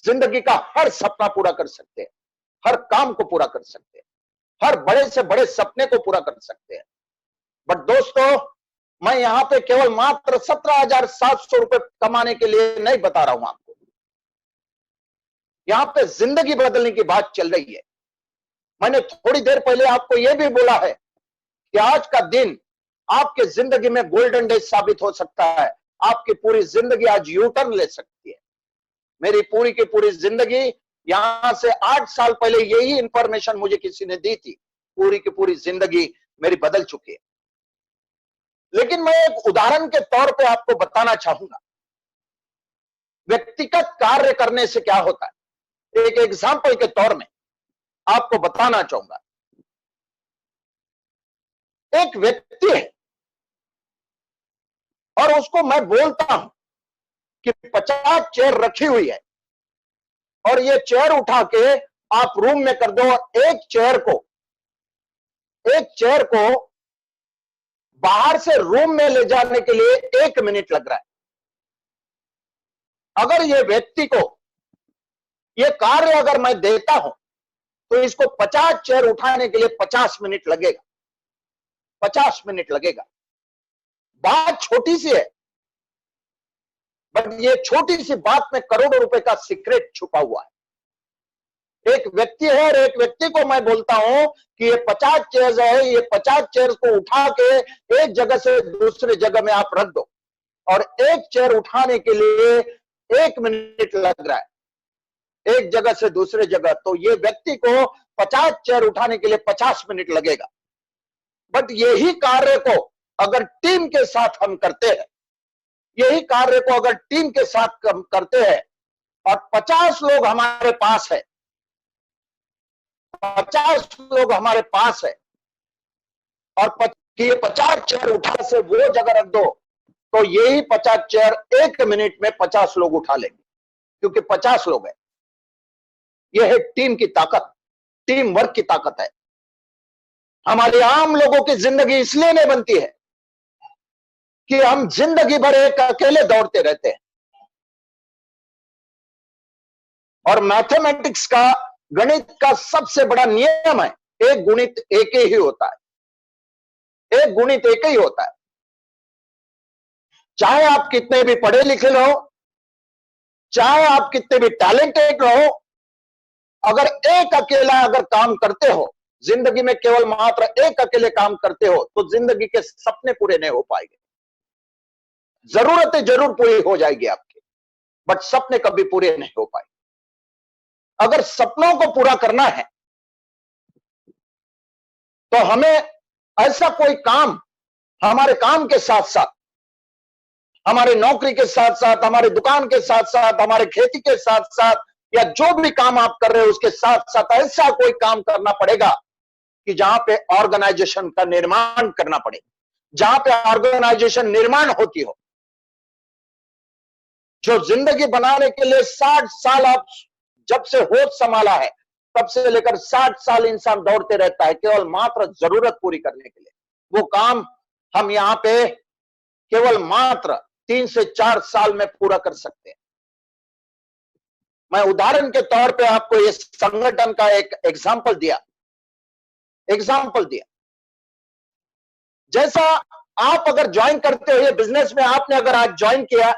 जिंदगी का हर सपना पूरा कर सकते हैं, हर काम को पूरा कर सकते हैं, हर बड़े से बड़े सपने को पूरा कर सकते हैं। बट दोस्तों, मैं यहां पे केवल मात्र 17,700 रुपए कमाने के लिए नहीं बता रहा हूं आपको, यहां पे जिंदगी बदलने की बात चल रही है। मैंने थोड़ी देर पहले आपको यह भी बोला है कि आज का दिन आपके जिंदगी में गोल्डन डे साबित हो सकता है, आपकी पूरी जिंदगी आज यू टर्न ले सकती है। मेरी पूरी की पूरी जिंदगी, यहां से 8 साल पहले यही इंफॉर्मेशन मुझे किसी ने दी थी, पूरी की पूरी जिंदगी मेरी बदल चुकी है। लेकिन मैं एक उदाहरण के तौर पे आपको बताना चाहूंगा, व्यक्तिगत कार्य करने से क्या होता है। एक एग्जाम्पल के तौर में आपको बताना चाहूंगा, एक व्यक्ति है और उसको मैं बोलता हूं कि 50 चेयर रखी हुई है और ये चेयर उठा के आप रूम में कर दो, और एक चेयर को बाहर से रूम में ले जाने के लिए 1 मिनट लग रहा है। अगर ये व्यक्ति को ये कार्य अगर मैं देता हूं तो इसको 50 चेयर उठाने के लिए 50 मिनट लगेगा, 50 मिनट लगेगा। बात छोटी सी है, बट ये छोटी सी बात में करोड़ों रुपए का सीक्रेट छुपा हुआ है। एक व्यक्ति है और एक व्यक्ति को मैं बोलता हूं कि ये 50 चेयर्स है, ये 50 चेयर्स को उठा के एक जगह से दूसरी जगह में आप रख दो, और एक चेयर उठाने के लिए 1 मिनट लग रहा है एक जगह से दूसरे जगह, तो ये व्यक्ति को 50 चेयर उठाने के लिए 50 मिनट लगेगा। बट यही कार्य को अगर टीम के साथ हम करते हैं, यही कार्य को अगर टीम के साथ हम करते हैं, और 50 लोग हमारे पास है, 50 लोग हमारे पास है, और ये 50 चेयर उठा से वो जगह रख दो, तो यही 50 चेयर 1 मिनट में 50 लोग उठा लेंगे, क्योंकि 50 लोग हैं। यह है टीम की ताकत, टीम वर्क की ताकत है। हमारे आम लोगों की जिंदगी इसलिए नहीं बनती है कि हम जिंदगी भर एक अकेले दौड़ते रहते हैं। और मैथमेटिक्स का, गणित का सबसे बड़ा नियम है, एक गुणित एक ही होता है, एक गुणित एक ही होता है। चाहे आप कितने भी पढ़े लिखे रहो, चाहे आप कितने भी टैलेंटेड रहो, अगर एक अकेला अगर काम करते हो, जिंदगी में केवल मात्र एक अकेले काम करते हो, तो जिंदगी के सपने पूरे नहीं हो पाएंगे। जरूरतें जरूर पूरी हो जाएगी आपकी, बट सपने कभी पूरे नहीं हो पाएंगे। अगर सपनों को पूरा करना है तो हमें ऐसा कोई काम, हमारे काम के साथ साथ, हमारे नौकरी के साथ साथ, हमारे दुकान के साथ साथ, हमारे खेती के साथ साथ, या जो भी काम आप कर रहे हो उसके साथ साथ ऐसा कोई काम करना पड़ेगा कि जहां पे ऑर्गेनाइजेशन का निर्माण करना पड़ेगा, जहां पे ऑर्गेनाइजेशन निर्माण होती हो। जो जिंदगी बनाने के लिए 60 साल आप जब से होश संभाला है, तब से लेकर 60 साल इंसान दौड़ते रहता है केवल मात्र जरूरत पूरी करने के लिए। वो काम हम यहां पे केवल मात्र 3 से 4 साल में पूरा कर सकते हैं। मैं उदाहरण के तौर पे आपको इस संगठन का एक एग्जाम्पल दिया। जैसा आप अगर ज्वाइन करते हो ये बिजनेस में, आपने अगर आज ज्वाइन किया,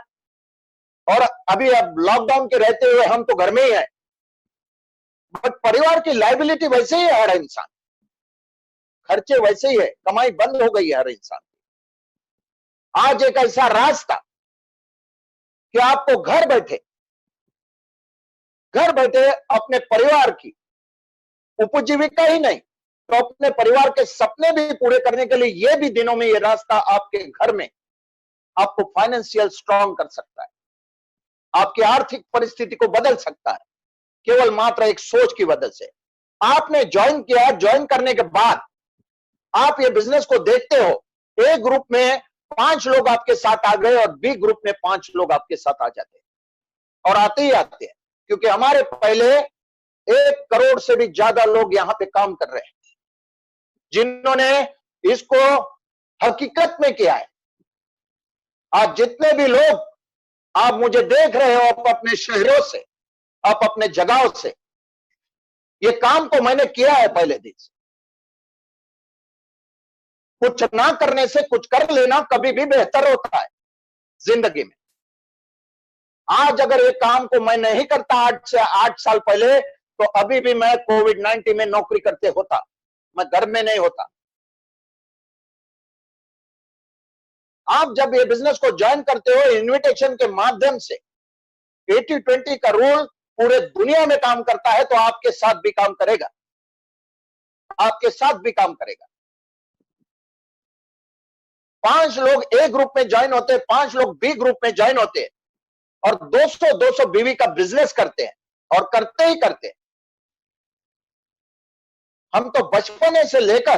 और अभी अब लॉकडाउन के रहते हुए हम तो घर में ही हैं, बट परिवार की लायबिलिटी वैसे ही है, हर इंसान खर्चे वैसे ही है, कमाई बंद हो गई है हर इंसान की। आज एक ऐसा रास्ता कि आपको घर बैठे अपने परिवार की उपजीविका ही नहीं तो अपने परिवार के सपने भी पूरे करने के लिए ये भी दिनों में ये रास्ता आपके घर में आपको फाइनेंशियल स्ट्रांग कर सकता है, आपकी आर्थिक परिस्थिति को बदल सकता है, केवल मात्र एक सोच की वजह से। आपने ज्वाइन किया, ज्वाइन करने के बाद आप ये बिजनेस को देखते हो, ए ग्रुप में 5 लोग आपके साथ आ गए और बी ग्रुप में 5 लोग आपके साथ आ जाते हैं, और आते ही आते हैं, क्योंकि हमारे पहले 1 करोड़ से भी ज्यादा लोग यहां पे काम कर रहे हैं, जिन्होंने इसको हकीकत में किया है। आज जितने भी लोग आप मुझे देख रहे हो, आप अपने शहरों से, आप अपने जगहों से, ये काम तो मैंने किया है पहले दिन से। कुछ ना करने से कुछ कर लेना कभी भी बेहतर होता है जिंदगी में। आज अगर ये काम को मैं नहीं करता 8 साल पहले, तो अभी भी मैं कोविड-19 में नौकरी करते होता, मैं घर में नहीं होता। आप जब ये बिजनेस को ज्वाइन करते हो इन्विटेशन के माध्यम से, 80-20 का रूल पूरे दुनिया में काम करता है, तो आपके साथ भी काम करेगा, आपके साथ भी काम करेगा। 5 लोग ए ग्रुप में ज्वाइन होते हैं, 5 लोग बी ग्रुप में ज्वाइन होते हैं, और 200 बीवी का बिजनेस करते हैं, और करते ही करते हैं। हम तो बचपने से लेकर,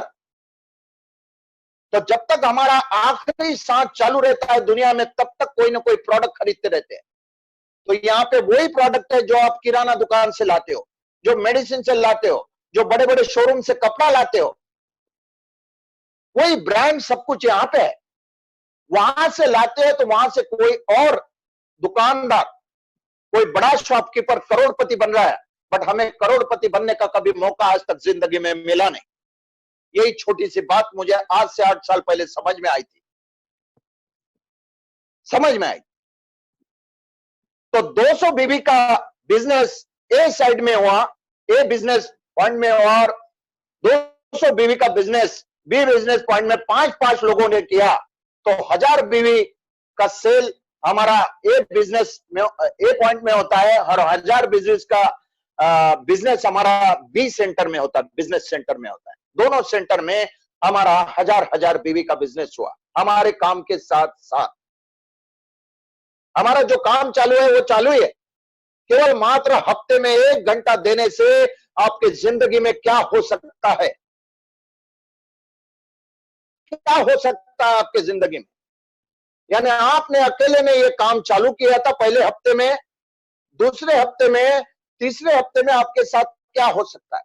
तो जब तक हमारा आखिरी सांस चालू रहता है दुनिया में, तब तक कोई ना कोई प्रोडक्ट खरीदते रहते हैं। तो यहाँ पे वही प्रोडक्ट है जो आप किराना दुकान से लाते हो, जो मेडिसिन से लाते हो, जो बड़े बड़े शोरूम से कपड़ा लाते हो, वही ब्रांड सब कुछ यहाँ पे है। वहां से लाते हो तो वहां से कोई और दुकानदार, कोई बड़ा शॉपकीपर करोड़पति बन रहा है, बट हमें करोड़पति बनने का कभी मौका आज तक जिंदगी में मिला नहीं। यही छोटी सी बात मुझे आज से 8 साल पहले समझ में आई थी, समझ में आई। तो 200 बीबी का बिजनेस ए साइड में हुआ, ए बिजनेस पॉइंट में हुआ, और 200 बीबी का बिजनेस बी बिजनेस पॉइंट में 5-5 लोगों ने किया, तो 1000 बीबी का सेल हमारा ए बिजनेस में ए पॉइंट में होता है, और 1000 बिजनेस का बिजनेस हमारा बी सेंटर में होता है, बिजनेस सेंटर में होता है। दोनों सेंटर में हमारा 1000 बीबी का बिजनेस हुआ। हमारे काम के साथ साथ हमारा जो काम चालू है वो चालू ही है। केवल मात्र हफ्ते में 1 घंटा देने से आपकी जिंदगी में क्या हो सकता है, क्या हो सकता है आपकी जिंदगी में। यानी आपने अकेले में ये काम चालू किया था पहले हफ्ते में, दूसरे हफ्ते में, तीसरे हफ्ते में आपके साथ क्या हो सकता है,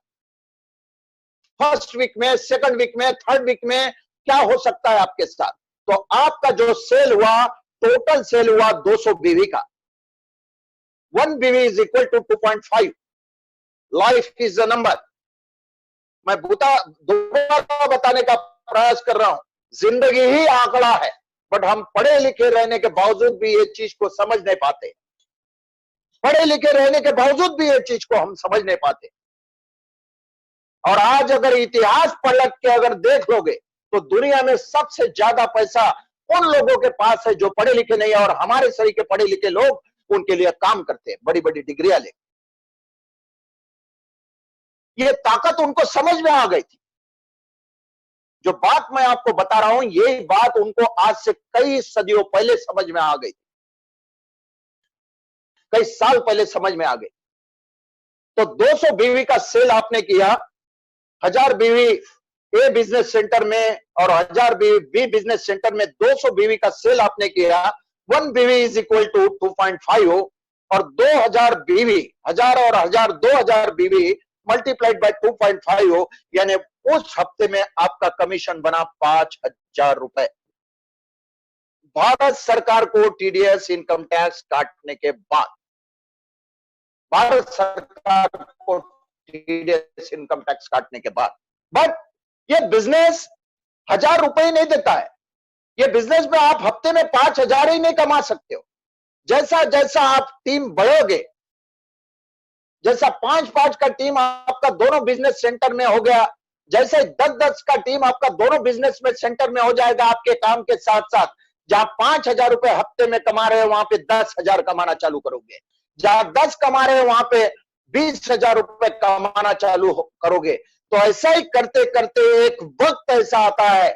फर्स्ट वीक में, सेकंड वीक में, थर्ड वीक में क्या हो सकता है आपके साथ। तो आपका जो सेल हुआ, टोटल सेल हुआ 200 बीवी का। 1 BV is equal to 2.5। Life is the number. मैं दोबारा बताने का प्रयास कर रहा हूं, जिंदगी ही आंकड़ा है, बट हम पढ़े लिखे रहने के बावजूद भी ये चीज को समझ नहीं पाते। पढ़े लिखे रहने के बावजूद भी ये चीज को हम समझ नहीं पाते। और आज अगर इतिहास पलट के अगर देख लोगे तो दुनिया में सबसे ज्यादा पैसा उन लोगों के पास है जो पढ़े लिखे नहीं है, और हमारे शरीर के पढ़े लिखे लोग उनके लिए काम करते हैं, बड़ी बड़ी डिग्रियां लेकर। ये ताकत उनको समझ में आ गई थी। जो बात मैं आपको बता रहा हूं, यही बात उनको आज से कई सदियों पहले समझ में आ गई थी, कई साल पहले समझ में आ गई। तो 200 बीवी का सेल आपने किया, 1000 बीवी ए बिजनेस सेंटर में और 1000 बीवी बी बिजनेस सेंटर में 200 बीवी का सेल आपने किया। 1 बीवी इज इक्वल टू 2.5 हो, और 2000 बीवी, 1000 और 1000, 2000 बीवी मल्टीप्लाइड बाय 2.5 हो, यानी उस हफ्ते में आपका कमीशन बना 5000 रुपए। भारत सरकार को टीडीएस इनकम टैक्स काटने के बाद, भारत सरकार को टीडीएस इनकम टैक्स काटने के बाद, बट ये बिजनेस 1000 रुपए ही नहीं देता है। ये बिजनेस में आप हफ्ते में 5000 ही नहीं कमा सकते हो। जैसा जैसा आप टीम बढ़ोगे, जैसा 5-5 का टीम आपका दोनों बिजनेस सेंटर में हो गया, जैसे 10-10 का टीम आपका दोनों बिजनेस में सेंटर में हो जाएगा आपके काम के साथ साथ, जहां 5000 रुपए हफ्ते में कमा रहे हो वहां पे 10,000 कमाना चालू करोगे, जहां 10 कमा रहे हो वहां पे 20,000 रुपए कमाना चालू करोगे। तो ऐसा ही करते करते एक वक्त ऐसा आता है,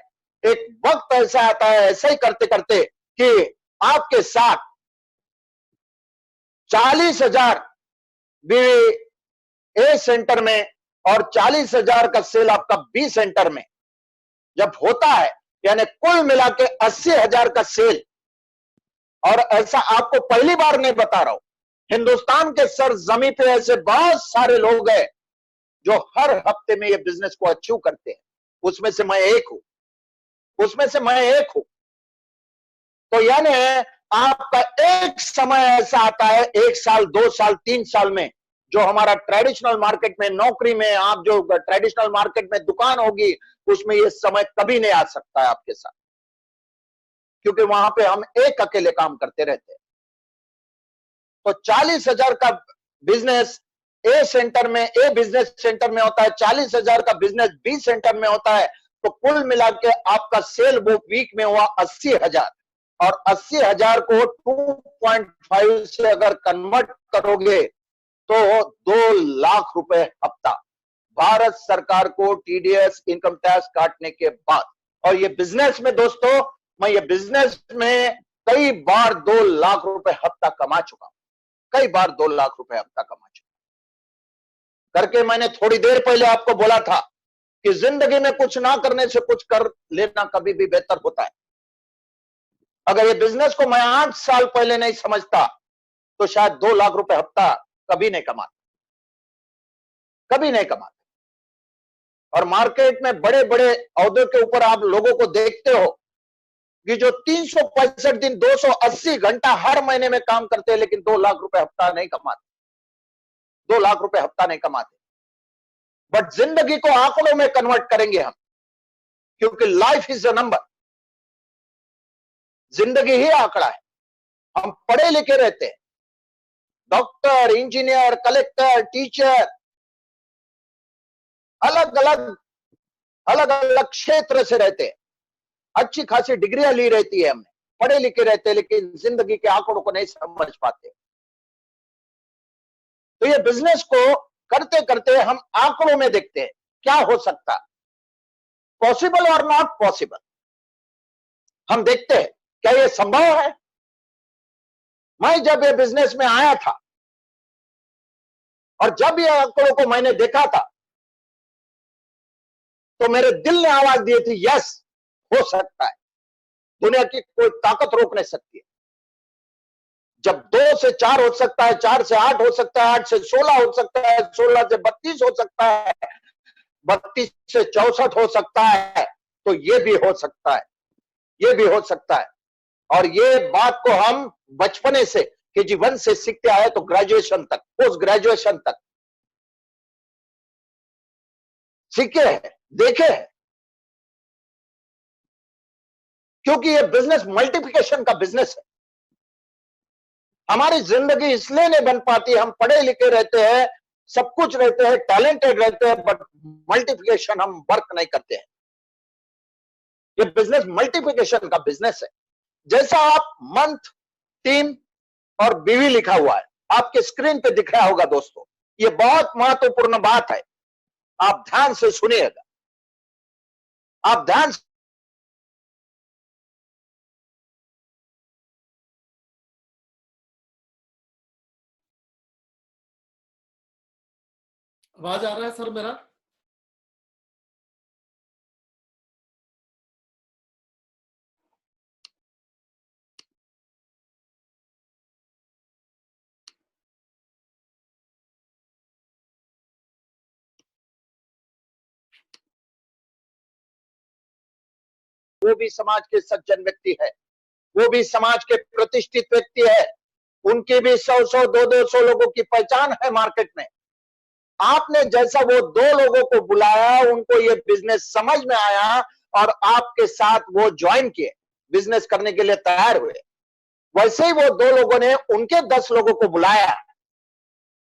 एक वक्त ऐसा आता है, ऐसा ही करते करते कि आपके साथ 40,000 बीवी ए सेंटर में और 40,000 का सेल आपका बी सेंटर में जब होता है, यानी कुल मिला के 80,000 का सेल। और ऐसा आपको पहली बार नहीं बता रहा हूं, हिंदुस्तान के सरजमी पे ऐसे बहुत सारे लोग हैं जो हर हफ्ते में ये बिजनेस को अचीव करते हैं। उसमें से मैं एक हूं, उसमें से मैं एक हूं। तो यानी आपका एक समय ऐसा आता है, 1 साल, 2 साल, 3 साल में, जो हमारा ट्रेडिशनल मार्केट में, नौकरी में, आप जो ट्रेडिशनल मार्केट में दुकान होगी उसमें ये समय कभी नहीं आ सकता है आपके साथ, क्योंकि वहां पे हम एक अकेले काम करते रहते हैं। तो 40,000 का बिजनेस ए सेंटर में, ए बिजनेस सेंटर में होता है, 40,000 का बिजनेस बी सेंटर में होता है। तो कुल मिला के आपका सेल वो वीक में हुआ 80,000, और 80,000 को 2.5 से अगर कन्वर्ट करोगे तो 2 लाख रुपए हफ्ता भारत सरकार को टीडीएस इनकम टैक्स काटने के बाद। और ये बिजनेस में दोस्तों, मैं ये बिजनेस में कई बार 2 लाख रुपए हफ्ता कमा चुका हूं, कई बार 2 लाख रुपए हफ्ता कमा चुका करके। मैंने थोड़ी देर पहले आपको बोला था कि जिंदगी में कुछ ना करने से कुछ कर लेना कभी भी बेहतर होता है। अगर ये बिजनेस को मैं 8 साल पहले नहीं समझता तो शायद 2 लाख रुपए हफ्ता कभी नहीं कमाते, कभी नहीं कमाते। और मार्केट में बड़े बड़े औहदों के ऊपर आप लोगों को देखते हो कि जो 365 दिन 280 घंटा हर महीने में काम करते हैं, लेकिन 2 लाख रुपए हफ्ता नहीं कमाते, 2 लाख रुपए हफ्ता नहीं कमाते। बट जिंदगी को आंकड़ों में कन्वर्ट करेंगे हम, क्योंकि लाइफ इज अ नंबर, जिंदगी ही आंकड़ा है। हम पढ़े लिखे रहते हैं, डॉक्टर, इंजीनियर, कलेक्टर, टीचर, अलग अलग अलग अलग क्षेत्र से रहते हैं, अच्छी खासी डिग्रियां ली रहती है, हमने पढ़े लिखे रहते हैं, लेकिन जिंदगी के आंकड़ों को नहीं समझ पाते। तो ये बिजनेस को करते करते हम आंकड़ों में देखते हैं क्या हो सकता, पॉसिबल और नॉट पॉसिबल। हम देखते हैं क्या ये संभव है। मैं जब ये बिजनेस में आया था और जब ये आंकड़ों को मैंने देखा था, तो मेरे दिल ने आवाज दी थी, यस, हो सकता है, दुनिया की कोई ताकत रोक नहीं सकती है। जब 2 से 4 हो सकता है, 4 से 8 हो सकता है, 8 से 16 हो सकता है, 16 से 32 हो सकता है, 32 से 64 हो सकता है, तो ये भी हो सकता है, ये भी हो सकता है। और ये बात को हम बचपने से KG1 से सीखते आए, तो ग्रेजुएशन तक, पोस्ट ग्रेजुएशन तक सीखे हैं, देखे हैं। क्योंकि ये बिजनेस मल्टीप्लिकेशन का बिजनेस है। हमारी जिंदगी इसलिए नहीं बन पाती, हम पढ़े लिखे रहते हैं, सब कुछ रहते हैं, टैलेंटेड रहते हैं, बट मल्टीप्लिकेशन हम वर्क नहीं करते हैं। ये बिजनेस मल्टीप्लिकेशन का बिजनेस है। जैसा आप मंथ, टीम और बीवी लिखा हुआ है, आपके स्क्रीन पे दिख रहा होगा दोस्तों। ये बहुत महत्वपूर्ण बात है, आप ध्यान से सुनिएगा, आप ध्यान से। आवाज आ रहा है सर मेरा? वो भी समाज के सज्जन व्यक्ति है, वो भी समाज के प्रतिष्ठित व्यक्ति है, उनकी भी 100-100, 200-200 लोगों की पहचान है मार्केट में। आपने जैसा वो 2 लोगों को बुलाया, उनको ये बिजनेस समझ में आया और आपके साथ वो ज्वाइन किए, बिजनेस करने के लिए तैयार हुए। वैसे ही वो 2 लोगों ने उनके 10 लोगों को बुलाया।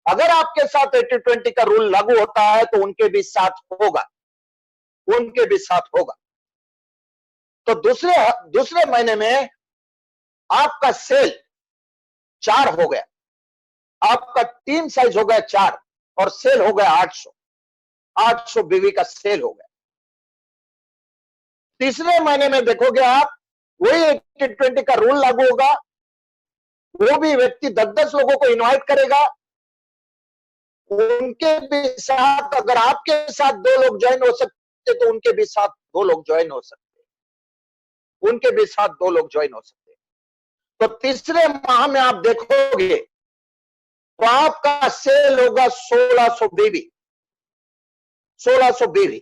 अगर आपके साथ 80-20 का रूल लागू होता है, तो उनके भी साथ होगा, उनके भी साथ होगा। तो दूसरे महीने में आपका सेल 4 हो गया, आपका टीम साइज हो गया 4 और सेल हो गया 800 बीवी का सेल हो गया। तीसरे महीने में देखोगे आप, वही 80-20 का रूल लागू होगा, वो भी व्यक्ति 10-10 लोगों को इनवाइट करेगा, उनके भी साथ, अगर आपके साथ 2 लोग ज्वाइन हो सकते तो उनके भी साथ 2 लोग ज्वाइन हो सकते, उनके भी साथ 2 लोग ज्वाइन हो सकते। तो तीसरे माह में आप देखोगे तो आपका सेल होगा 1600 बीवी, 1600 बीवी।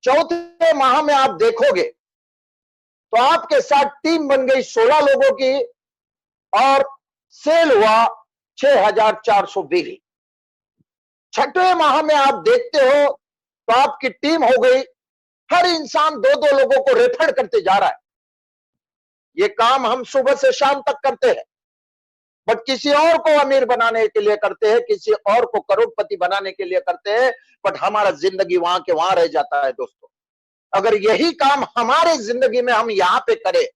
चौथे माह में आप देखोगे तो आपके साथ टीम बन गई 16 लोगों की और सेल हुआ 6400 बीवी। छठवें माह में आप देखते हो तो आपकी टीम हो गई, हर इंसान 2-2 लोगों को रेफर करते जा रहा है। ये काम हम सुबह से शाम तक करते हैं, बट किसी और को अमीर बनाने के लिए करते हैं, किसी और को करोड़पति बनाने के लिए करते हैं, बट हमारा जिंदगी वहां के वहां रह जाता है दोस्तों। अगर यही काम हमारे जिंदगी में हम यहां पे करें,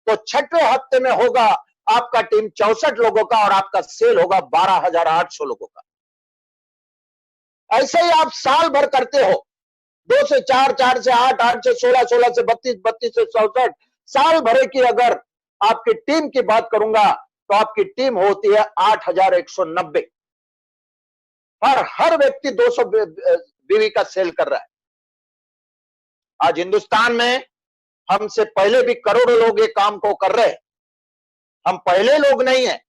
तो छठवें हफ्ते में होगा आपका टीम 64 लोगों का और आपका सेल होगा 12,800 लोगों का। ऐसे ही आप साल भर करते हो, 2 से 4, 4 से 8, 8 से 16, 16 से 32, 32 से 64, साल भर की अगर आपकी टीम की बात करूंगा तो आपकी टीम होती है 8,190। हर व्यक्ति 200 बीवी का सेल कर रहा है। आज हिंदुस्तान में हमसे पहले भी करोड़ों लोग ये काम को कर रहे हैं, हम पहले लोग नहीं है।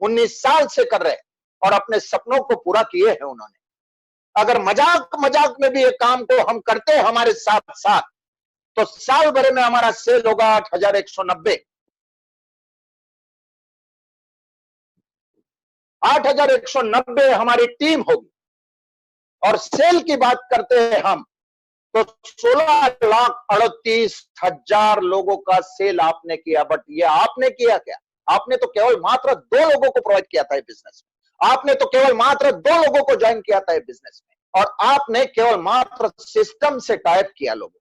19 साल से कर रहे हैं और अपने सपनों को पूरा किए हैं उन्होंने। अगर मजाक मजाक में भी ये काम को हम करते हैं हमारे साथ साथ, तो साल भर में हमारा सेल होगा 8,190। 8,190 हमारी टीम होगी। और सेल की बात करते हैं हम, तो 16,38,000 लोगों का सेल आपने किया। बट ये आपने किया क्या? आपने तो केवल मात्र 2 लोगों को प्रोवाइड किया था बिजनेस में। आपने तो केवल मात्र 2 लोगों को ज्वाइन किया था बिजनेस में, और आपने केवल मात्र सिस्टम से टाइप किया लोगों,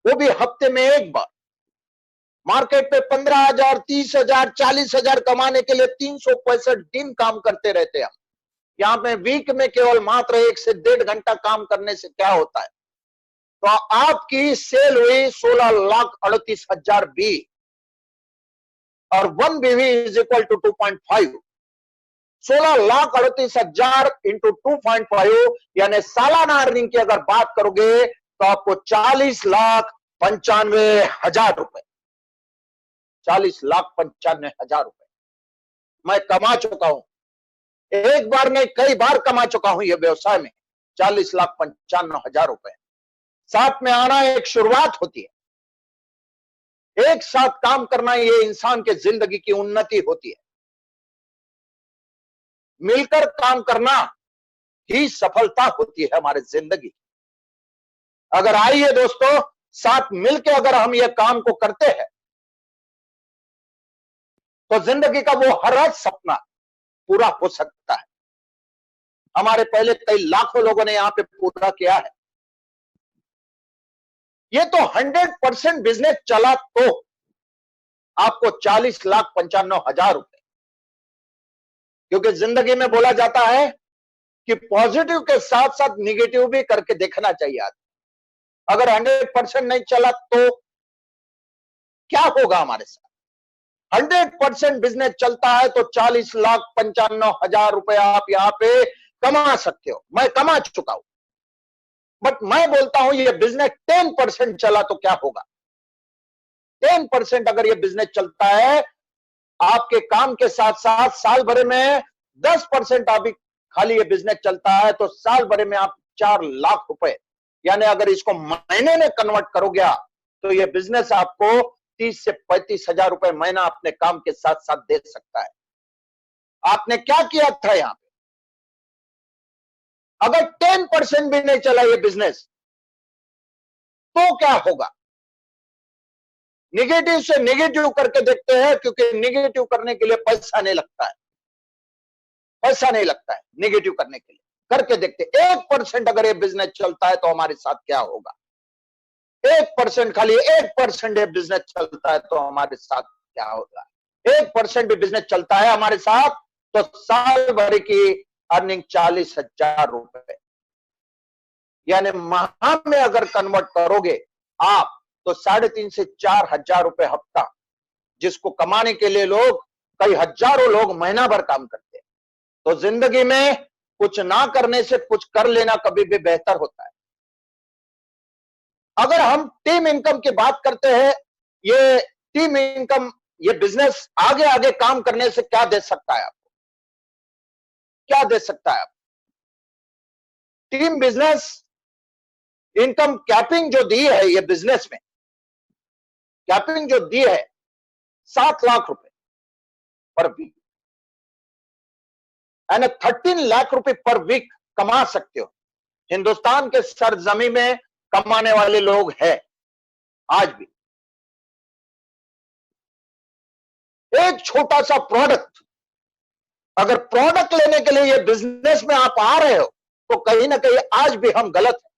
वो भी हफ्ते में एक बार। मार्केट पे 15,000, 30,000, 40,000 कमाने के लिए 365 दिन काम करते रहते हैं हम। यहां पे वीक में केवल मात्र 1 से 1.5 घंटा काम करने से क्या होता है? तो आपकी सेल हुई 16,38,000 बी, और 1 BV is equal to 2.5। 16,38,000 into 2.5 यानी सालाना अर्निंग की अगर बात करोगे तो आपको 40,95,000 रुपए, 40,95,000 रुपए मैं कमा चुका हूं। एक बार नहीं, कई बार कमा चुका हूं ये व्यवसाय में 40,95,000 रुपए। साथ में आना एक शुरुआत होती है, एक साथ काम करना ये इंसान के जिंदगी की उन्नति होती है। मिलकर काम करना ही सफलता होती है हमारे जिंदगी। अगर आइए दोस्तों, साथ मिलकर अगर हम ये काम को करते हैं तो जिंदगी का वो हर सपना पूरा हो सकता है। हमारे पहले कई लाखों लोगों ने यहां पे पूरा किया है। ये तो 100% बिजनेस चला तो आपको 40,95,000 रुपए, क्योंकि जिंदगी में बोला जाता है कि पॉजिटिव के साथ साथ निगेटिव भी करके देखना चाहिए आदमी। अगर 100% नहीं चला तो क्या होगा हमारे साथ? 100% बिजनेस चलता है तो 40,95,000 रुपए आप यहां पे कमा सकते हो। मैं कमा चुका हूं। बट मैं बोलता हूं ये बिजनेस 10% चला तो क्या होगा? 10% अगर ये बिजनेस चलता है, आपके काम के साथ साथ साल भर में 10% आप खाली ये बिजनेस चलता है तो साल भर में आप 4 लाख रुपए, यानी अगर इसको महीने में कन्वर्ट करोगे तो ये बिजनेस आपको 30 से 35,000 रुपए महीना अपने काम के साथ साथ दे सकता है। आपने क्या किया था यहां पे? अगर 10% भी नहीं चला ये बिजनेस तो क्या होगा? निगेटिव से नेगेटिव करके देखते हैं, क्योंकि निगेटिव करने के लिए पैसा नहीं लगता है। पैसा नहीं लगता है निगेटिव करने के लिए। करके देखते 1% अगर ये बिजनेस चलता है तो हमारे साथ क्या होगा? 1%, खाली 1% ये बिजनेस चलता है तो हमारे साथ क्या होगा? 1% भी बिजनेस चलता है हमारे साथ तो साल भर की अर्निंग 40,000 रुपए, यानी माह में अगर कन्वर्ट करोगे आप तो 3.5 से 4,000 रुपए हफ्ता, जिसको कमाने के लिए लोग कई हजारों लोग महीना भर काम करते हैं। तो जिंदगी में कुछ ना करने से कुछ कर लेना कभी भी बेहतर होता है। अगर हम टीम इनकम की बात करते हैं, ये टीम इनकम, ये बिजनेस आगे आगे काम करने से क्या दे सकता है आपको? क्या दे सकता है आपको? टीम बिजनेस इनकम कैपिंग जो दी है ये बिजनेस में, कैपिंग जो दी है 7 लाख रुपए पर वीक, यानी 13 लाख रुपए पर वीक कमा सकते हो। हिंदुस्तान के सरजमी में कमाने वाले लोग हैं आज भी। एक छोटा सा प्रोडक्ट, अगर प्रोडक्ट लेने के लिए ये बिजनेस में आप आ रहे हो तो कहीं ना कहीं आज भी हम गलत हैं।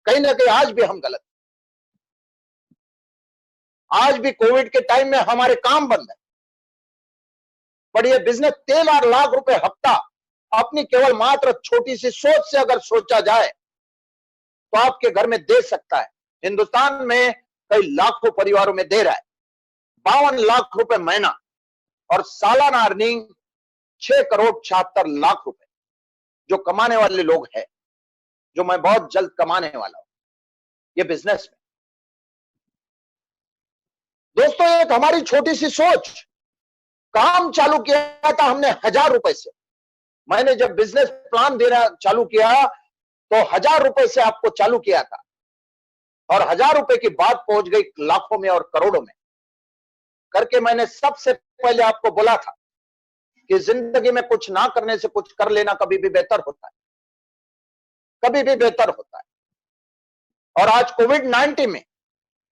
कहीं ना कहीं आज भी हम गलत हैं। आज भी कोविड के टाइम में हमारे काम बंद है, पर ये बिजनेस 13 लाख रुपए हफ्ता अपनी केवल मात्र छोटी सी सोच से अगर सोचा जाए तो आपके घर में दे सकता है। हिंदुस्तान में कई लाखों परिवारों में दे रहा है। 52 लाख रुपए महीना और सालाना अर्निंग 6,76,00,000 रुपए जो कमाने वाले लोग हैं, जो मैं बहुत जल्द कमाने वाला हूं ये बिजनेस में। दोस्तों, एक हमारी छोटी सी सोच, काम चालू किया था हमने 1000 रुपए से। मैंने जब बिजनेस प्लान देना चालू किया तो 1000 रुपए से आपको चालू किया था, और 1000 रुपए की बात पहुंच गई लाखों में और करोड़ों में करके। मैंने सबसे पहले आपको बोला था कि जिंदगी में कुछ ना करने से कुछ कर लेना कभी भी बेहतर होता है, कभी भी बेहतर होता है। और आज कोविड-19 में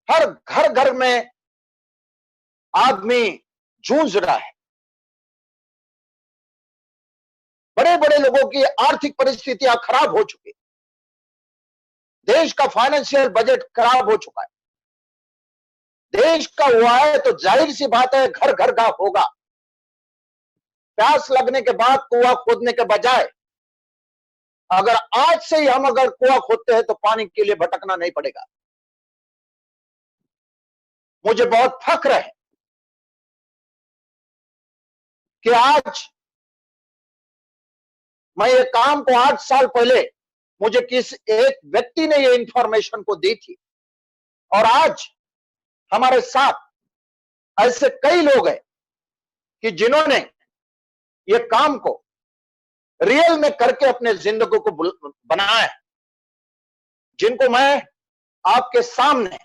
हर घर घर में आदमी जूझ रहा है। बड़े बड़े लोगों की आर्थिक परिस्थितियां खराब हो चुकी है, देश का फाइनेंशियल बजट खराब हो चुका है। देश का हुआ है तो जाहिर सी बात है घर घर का होगा। प्यास लगने के बाद कुआं खोदने के बजाय अगर आज से ही हम अगर कुआं खोदते हैं तो पानी के लिए भटकना नहीं पड़ेगा। मुझे बहुत फक्र है कि आज मैं ये काम को 8 साल पहले मुझे किस एक व्यक्ति ने ये इंफॉर्मेशन को दी थी, और आज हमारे साथ ऐसे कई लोग हैं कि जिन्होंने ये काम को रियल में करके अपने जिंदगी को बनाया है, जिनको मैं आपके सामने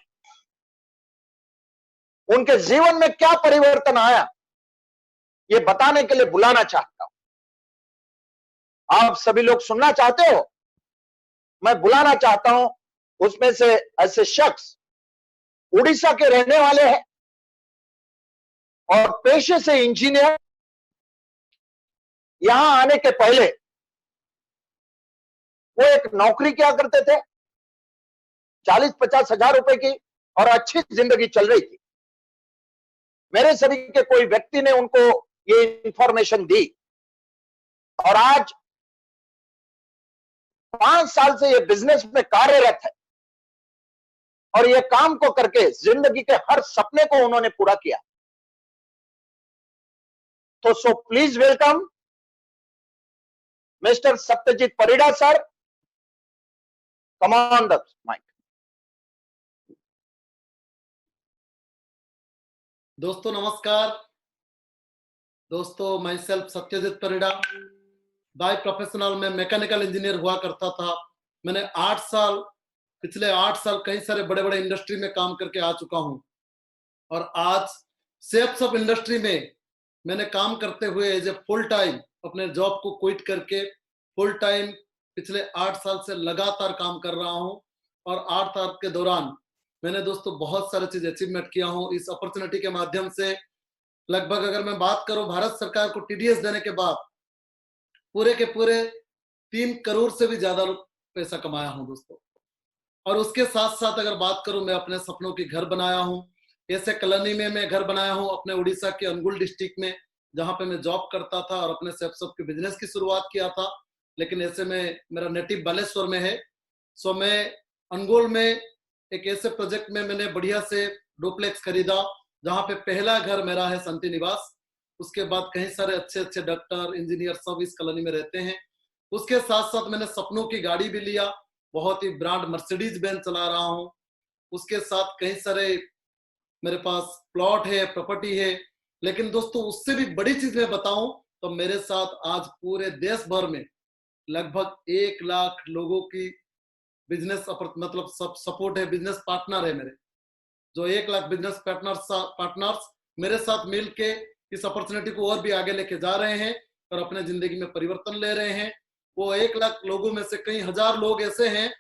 उनके जीवन में क्या परिवर्तन आया ये बताने के लिए बुलाना चाहता हूं। आप सभी लोग सुनना चाहते हो? मैं बुलाना चाहता हूं उसमें से ऐसे शख्स उड़ीसा के रहने वाले हैं और पेशे से इंजीनियर। यहां आने के पहले वो एक नौकरी क्या करते थे 40-50 हजार रुपए की, और अच्छी जिंदगी चल रही थी। मेरे सभी के कोई व्यक्ति ने उनको ये इंफॉर्मेशन दी, और आज 5 साल से ये बिजनेस में कार्यरत है, और ये काम को करके जिंदगी के हर सपने को उन्होंने पूरा किया। तो so please welcome mister Satyajit Parida sir, come on the mic. दोस्तों नमस्कार। दोस्तों मैं self Satyajit Parida, by professional में मैकेनिकल इंजीनियर हुआ करता था। मैंने 8 साल, पिछले 8 साल कई सारे बड़े बड़े इंडस्ट्री में काम करके आ चुका हूं, और आज सेफ्स ऑफ इंडस्ट्री में मैंने काम करते हुए एज ए फुल टाइम अपने जॉब को क्विट करके फुल टाइम पिछले 8 साल से लगातार काम कर रहा हूं। और 8 साल के दौरान मैंने दोस्तों बहुत सारे चीज अचीवमेंट किया हूं इस अपॉर्चुनिटी के माध्यम से। लगभग अगर मैं बात करूं भारत सरकार को टीडीएस देने के बाद पूरे के पूरे 3 करोड़ से भी ज्यादा पैसा कमाया हूं दोस्तों। और उसके साथ साथ अगर बात करूं, मैं अपने सपनों की घर बनाया हूं। ऐसे कॉलोनी में मैं घर बनाया हूं अपने उड़ीसा के अनुगुल डिस्ट्रिक्ट में, जहां पे मैं जॉब करता था और अपने सेप्सअप के बिजनेस की शुरुआत किया था। लेकिन ऐसे में मेरा नेटिव बालेश्वर में है, सो मैं अनुगुल में एक ऐसे प्रोजेक्ट में मैंने बढ़िया से डुप्लेक्स खरीदा, जहां पे पहला घर मेरा है शांति निवास। उसके बाद कई सारे अच्छे अच्छे डॉक्टर इंजीनियर सब इस कॉलोनी में रहते हैं। उसके साथ साथ मैंने सपनों की गाड़ी भी लिया, बहुत ही ब्रांड मर्सिडीज बेंज चला रहा हूं। उसके साथ कई सारे मेरे पास प्लॉट है, प्रॉपर्टी है। लेकिन दोस्तों उससे भी बड़ी चीज मैं बताऊं तो मेरे साथ आज पूरे देश भर में लगभग 1 लाख लोगों की बिजनेस मतलब सब सपोर्ट है, बिजनेस पार्टनर है मेरे, जो 1 लाख बिजनेस पार्टनर्स मेरे साथ मिलके इस अपॉर्चुनिटी को और भी आगे लेके जा रहे हैं और अपने जिंदगी में परिवर्तन ले रहे हैं। वो 1 लाख लोगों में से कई हजार लोग ऐसे हैं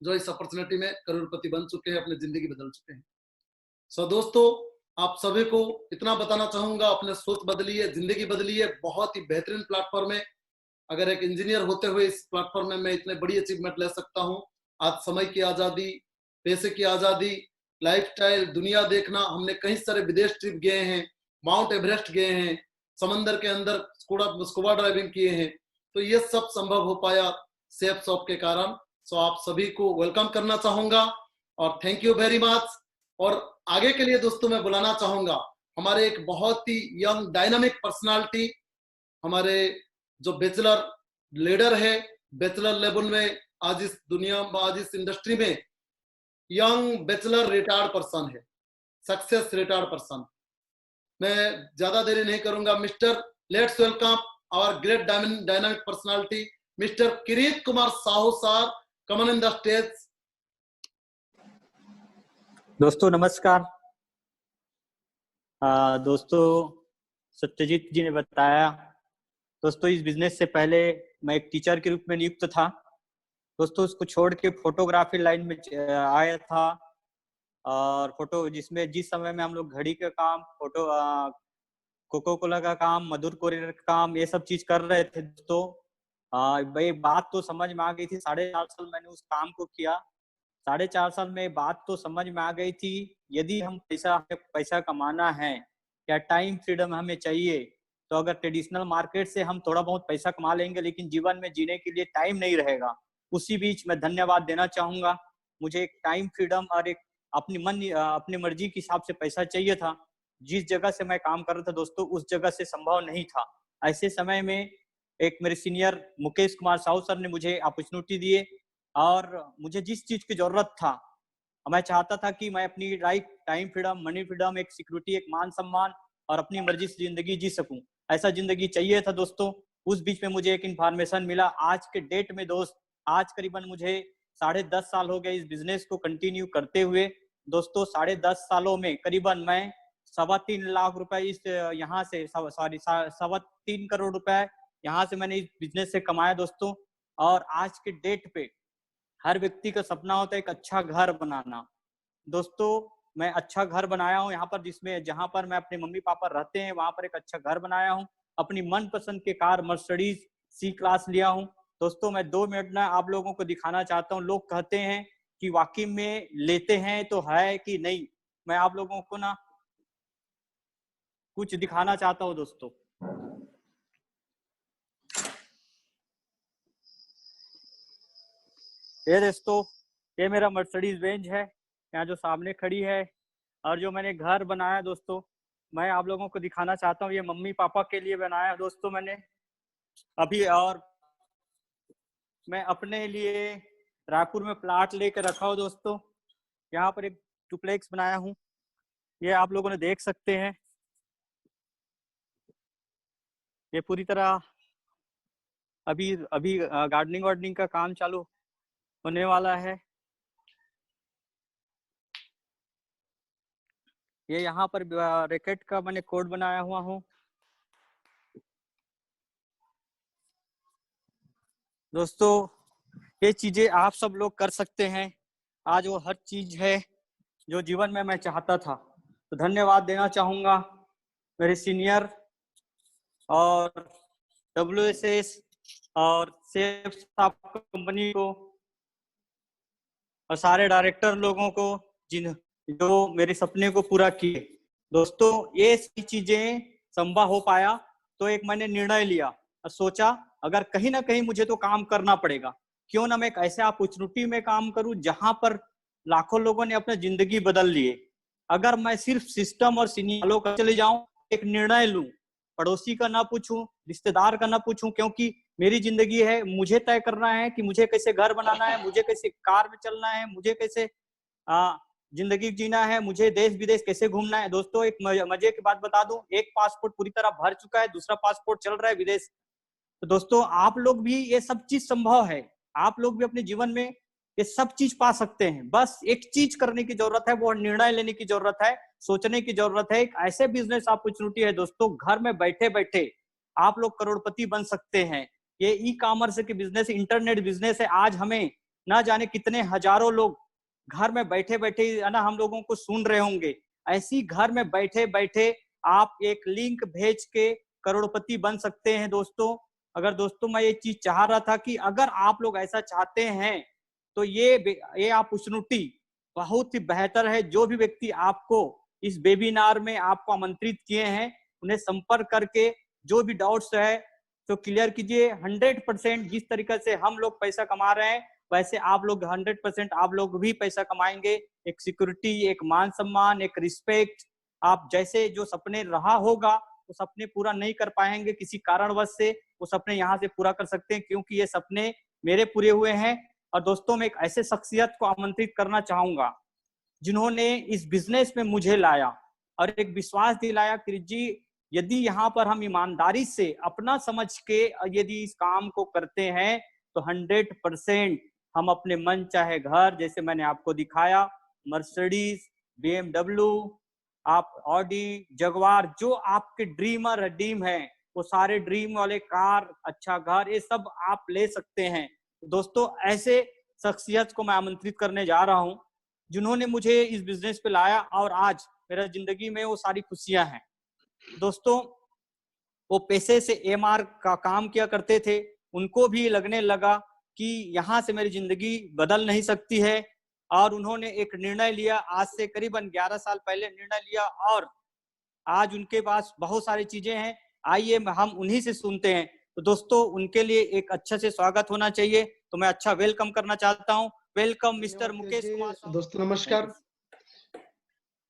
जो इस अपॉर्चुनिटी में करोड़पति बन चुके हैं, अपनी जिंदगी बदल चुके हैं। सो दोस्तों आप सभी को इतना बताना चाहूंगा, अपने सोच बदलिए, जिंदगी बदलिए। बहुत ही बेहतरीन प्लेटफॉर्म है। अगर एक इंजीनियर होते हुए इस प्लेटफॉर्म में मैं इतने बड़ी अचीवमेंट ले सकता हूँ। आज समय की आजादी, पैसे की आजादी, लाइफस्टाइल, दुनिया देखना, हमने कई सारे विदेश ट्रिप गए हैं, माउंट एवरेस्ट गए हैं, समंदर के अंदर स्कूबा ड्राइविंग किए हैं। तो ये सब संभव हो पाया सेफ शॉप के कारण। सो आप सभी को वेलकम करना चाहूंगा और थैंक यू वेरी मच। और आगे के लिए दोस्तों मैं बुलाना चाहूंगा हमारे एक बहुत ही यंग डायनामिक पर्सनालिटी, हमारे जो बैचलर लीडर है, बैचलर लेवल में आज इस दुनिया में, आज इस इंडस्ट्री में यंग बैचलर रिटायर्ड पर्सन है, सक्सेस रिटायर्ड पर्सन। मैं ज्यादा देरी नहीं करूंगा। Mister, let's welcome our great dynamic personality mister Kirit Kumar Sahu sir, come on in the stage. दोस्तों नमस्कार। दोस्तों सत्यजीत जी ने बताया, दोस्तों इस बिजनेस से पहले मैं एक टीचर के रूप में नियुक्त था। दोस्तों उसको छोड़ के फोटोग्राफी लाइन में आया था, और फोटो जिसमें जिस समय में हम लोग घड़ी का काम, फोटो कोको कोला का काम, मधुर कोरियर का काम, ये सब चीज कर रहे थे। दोस्तों भाई बात तो समझ में आ गई थी। 4.5 साल मैंने उस काम को किया। 4.5 साल में बात तो समझ में आ गई थी, यदि हम पैसा कमाना है, क्या टाइम फ्रीडम हमें चाहिए, तो अगर ट्रेडिशनल मार्केट से हम थोड़ा बहुत पैसा कमा लेंगे, लेकिन जीवन में जीने के लिए टाइम नहीं रहेगा। उसी बीच मैं धन्यवाद देना चाहूंगा। मुझे एक टाइम फ्रीडम और एक अपनी मर्जी के हिसाब से पैसा चाहिए था। जिस जगह से मैं काम कर रहा था दोस्तों, उस जगह से संभव नहीं था। ऐसे समय में एक मेरे सीनियर मुकेश कुमार साहू सर ने मुझे अपॉर्चुनिटी दिए, और मुझे जिस चीज की जरूरत था, मैं चाहता था कि मैं अपनी life, time freedom, money freedom, एक सिक्योरिटी, एक मान सम्मान और अपनी मर्जी से जिंदगी जी सकूं, ऐसा जिंदगी चाहिए था दोस्तों। उस बीच में मुझे एक इंफॉर्मेशन मिला। आज के डेट में दोस्त, आज करीबन मुझे 10.5 साल हो गए इस बिजनेस को कंटिन्यू करते हुए। दोस्तों 10.5 सालों में करीबन मैं 3.25 लाख रुपए इस यहाँ से 3.25 करोड़ रुपए यहाँ से मैंने इस बिजनेस से कमाया दोस्तों। और आज के डेट पे हर व्यक्ति का सपना होता है एक अच्छा घर बनाना। दोस्तों मैं अच्छा घर बनाया हूँ यहाँ पर, जिसमें जहां पर मैं अपने मम्मी पापा रहते हैं वहां पर एक अच्छा घर बनाया हूँ। अपनी मनपसंद के कार मर्सिडीज सी क्लास लिया हूँ। दोस्तों मैं 2 मिनट ना आप लोगों को दिखाना चाहता हूँ। लोग कहते हैं कि वाकई में लेते हैं तो है कि नहीं, मैं आप लोगों को ना कुछ दिखाना चाहता हूँ दोस्तों। ये दोस्तों, ये मेरा मर्सिडीज बेंज है यहाँ जो सामने खड़ी है, और जो मैंने घर बनाया दोस्तों, मैं आप लोगों को दिखाना चाहता हूँ। ये मम्मी पापा के लिए बनाया दोस्तों मैंने अभी, और मैं अपने लिए रायपुर में प्लाट लेकर रखा हूँ दोस्तों। यहाँ पर एक डुप्लेक्स बनाया हूँ, ये आप लोगों ने देख सकते हैं। ये पूरी तरह अभी अभी गार्डनिंग वार्डनिंग का काम चालू होने वाला है। ये यहाँ पर रैकेट का मैंने कोड बनाया हुआ हूँ दोस्तों। ये चीजें आप सब लोग कर सकते हैं। आज वो हर चीज है जो जीवन में मैं चाहता था। तो धन्यवाद देना चाहूंगा मेरे सीनियर और WSS और सेफ कंपनी को, और सारे डायरेक्टर लोगों को जो मेरे सपने को पूरा किए। दोस्तों ये सारी चीजें संभव हो पाया तो एक मैंने निर्णय लिया और सोचा अगर कहीं ना कहीं मुझे तो काम करना पड़ेगा, क्यों ना मैं एक ऐसे अपॉर्चुनिटी में काम करूं जहां पर लाखों लोगों ने अपनी जिंदगी बदल लिए। अगर मैं सिर्फ सिस्टम और सीनियर का चले जाऊं, एक निर्णय लूं, पड़ोसी का ना पूछूं, रिश्तेदार का ना पूछूं, क्योंकि मेरी जिंदगी है, मुझे तय करना है कि मुझे कैसे घर बनाना है, मुझे कैसे कार में चलना है, मुझे कैसे जिंदगी जीना है, मुझे देश विदेश कैसे घूमना है। दोस्तों एक मजे की बात बता दूं, एक पासपोर्ट पूरी तरह भर चुका है, दूसरा पासपोर्ट चल रहा है विदेश। तो दोस्तों आप लोग भी, ये सब चीज संभव है, आप लोग भी अपने जीवन में ये सब चीज पा सकते हैं। बस एक चीज करने की जरूरत है, वो निर्णय लेने की जरूरत है, सोचने की जरूरत है। एक ऐसे बिजनेस अपॉर्चुनिटी है दोस्तों, घर में बैठे बैठे आप लोग करोड़पति बन सकते हैं। ये ई कॉमर्स के बिजनेस, इंटरनेट बिजनेस है। आज हमें ना जाने कितने हजारों लोग घर में बैठे बैठे है ना हम लोगों को सुन रहे होंगे। ऐसी घर में बैठे बैठे आप एक लिंक भेज के करोड़पति बन सकते हैं दोस्तों। अगर दोस्तों मैं ये चीज चाह रहा था कि अगर आप लोग ऐसा चाहते हैं तो ये अपॉर्चुनिटी बहुत ही बेहतर है। जो भी व्यक्ति आपको इस वेबिनार में आपको आमंत्रित किए हैं, उन्हें संपर्क करके जो भी डाउट्स है तो क्लियर कीजिए। 100% जिस तरीके से हम लोग पैसा कमा रहे हैं, वैसे आप लोग 100% आप लोग भी पैसा कमाएंगे। एक सिक्योरिटी, एक मान सम्मान, एक रिस्पेक्ट, आप जैसे जो सपने रहा होगा वो सपने पूरा नहीं कर पाएंगे किसी कारणवश से, वो सपने यहाँ से पूरा कर सकते हैं, क्योंकि ये सपने मेरे पूरे हुए हैं। और दोस्तों मैं एक ऐसे शख्सियत को आमंत्रित करना चाहूंगा जिन्होंने इस बिजनेस में मुझे लाया और एक विश्वास दिलाया कि जी यदि यहाँ पर हम ईमानदारी से अपना समझ के यदि इस काम को करते हैं तो 100% हम अपने मन चाहे घर, जैसे मैंने आपको दिखाया, मर्सिडीज, BMW, आप ऑडी, जगवार, जो आपके ड्रीम और ड्रीम है, वो सारे ड्रीम वाले कार, अच्छा घर, ये सब आप ले सकते हैं। दोस्तों ऐसे शख्सियत को मैं आमंत्रित करने जा रहा हूँ जिन्होंने मुझे इस बिजनेस पे लाया और आज मेरा जिंदगी में वो सारी खुशियां हैं। दोस्तों वो पैसे से एमआर का काम किया करते थे, उनको भी लगने लगा कि यहाँ से मेरी जिंदगी बदल नहीं सकती है, और उन्होंने एक निर्णय लिया, आज से करीबन 11 साल पहले निर्णय लिया, और आज उनके पास बहुत सारी चीजें हैं। आइए हम उन्हीं से सुनते हैं। तो दोस्तों उनके लिए एक अच्छा से स्वागत होना चाहिए, तो मैं अच्छा वेलकम करना चाहता हूँ। Welcome mister Mukesh Kumar. दोस्तों नमस्कार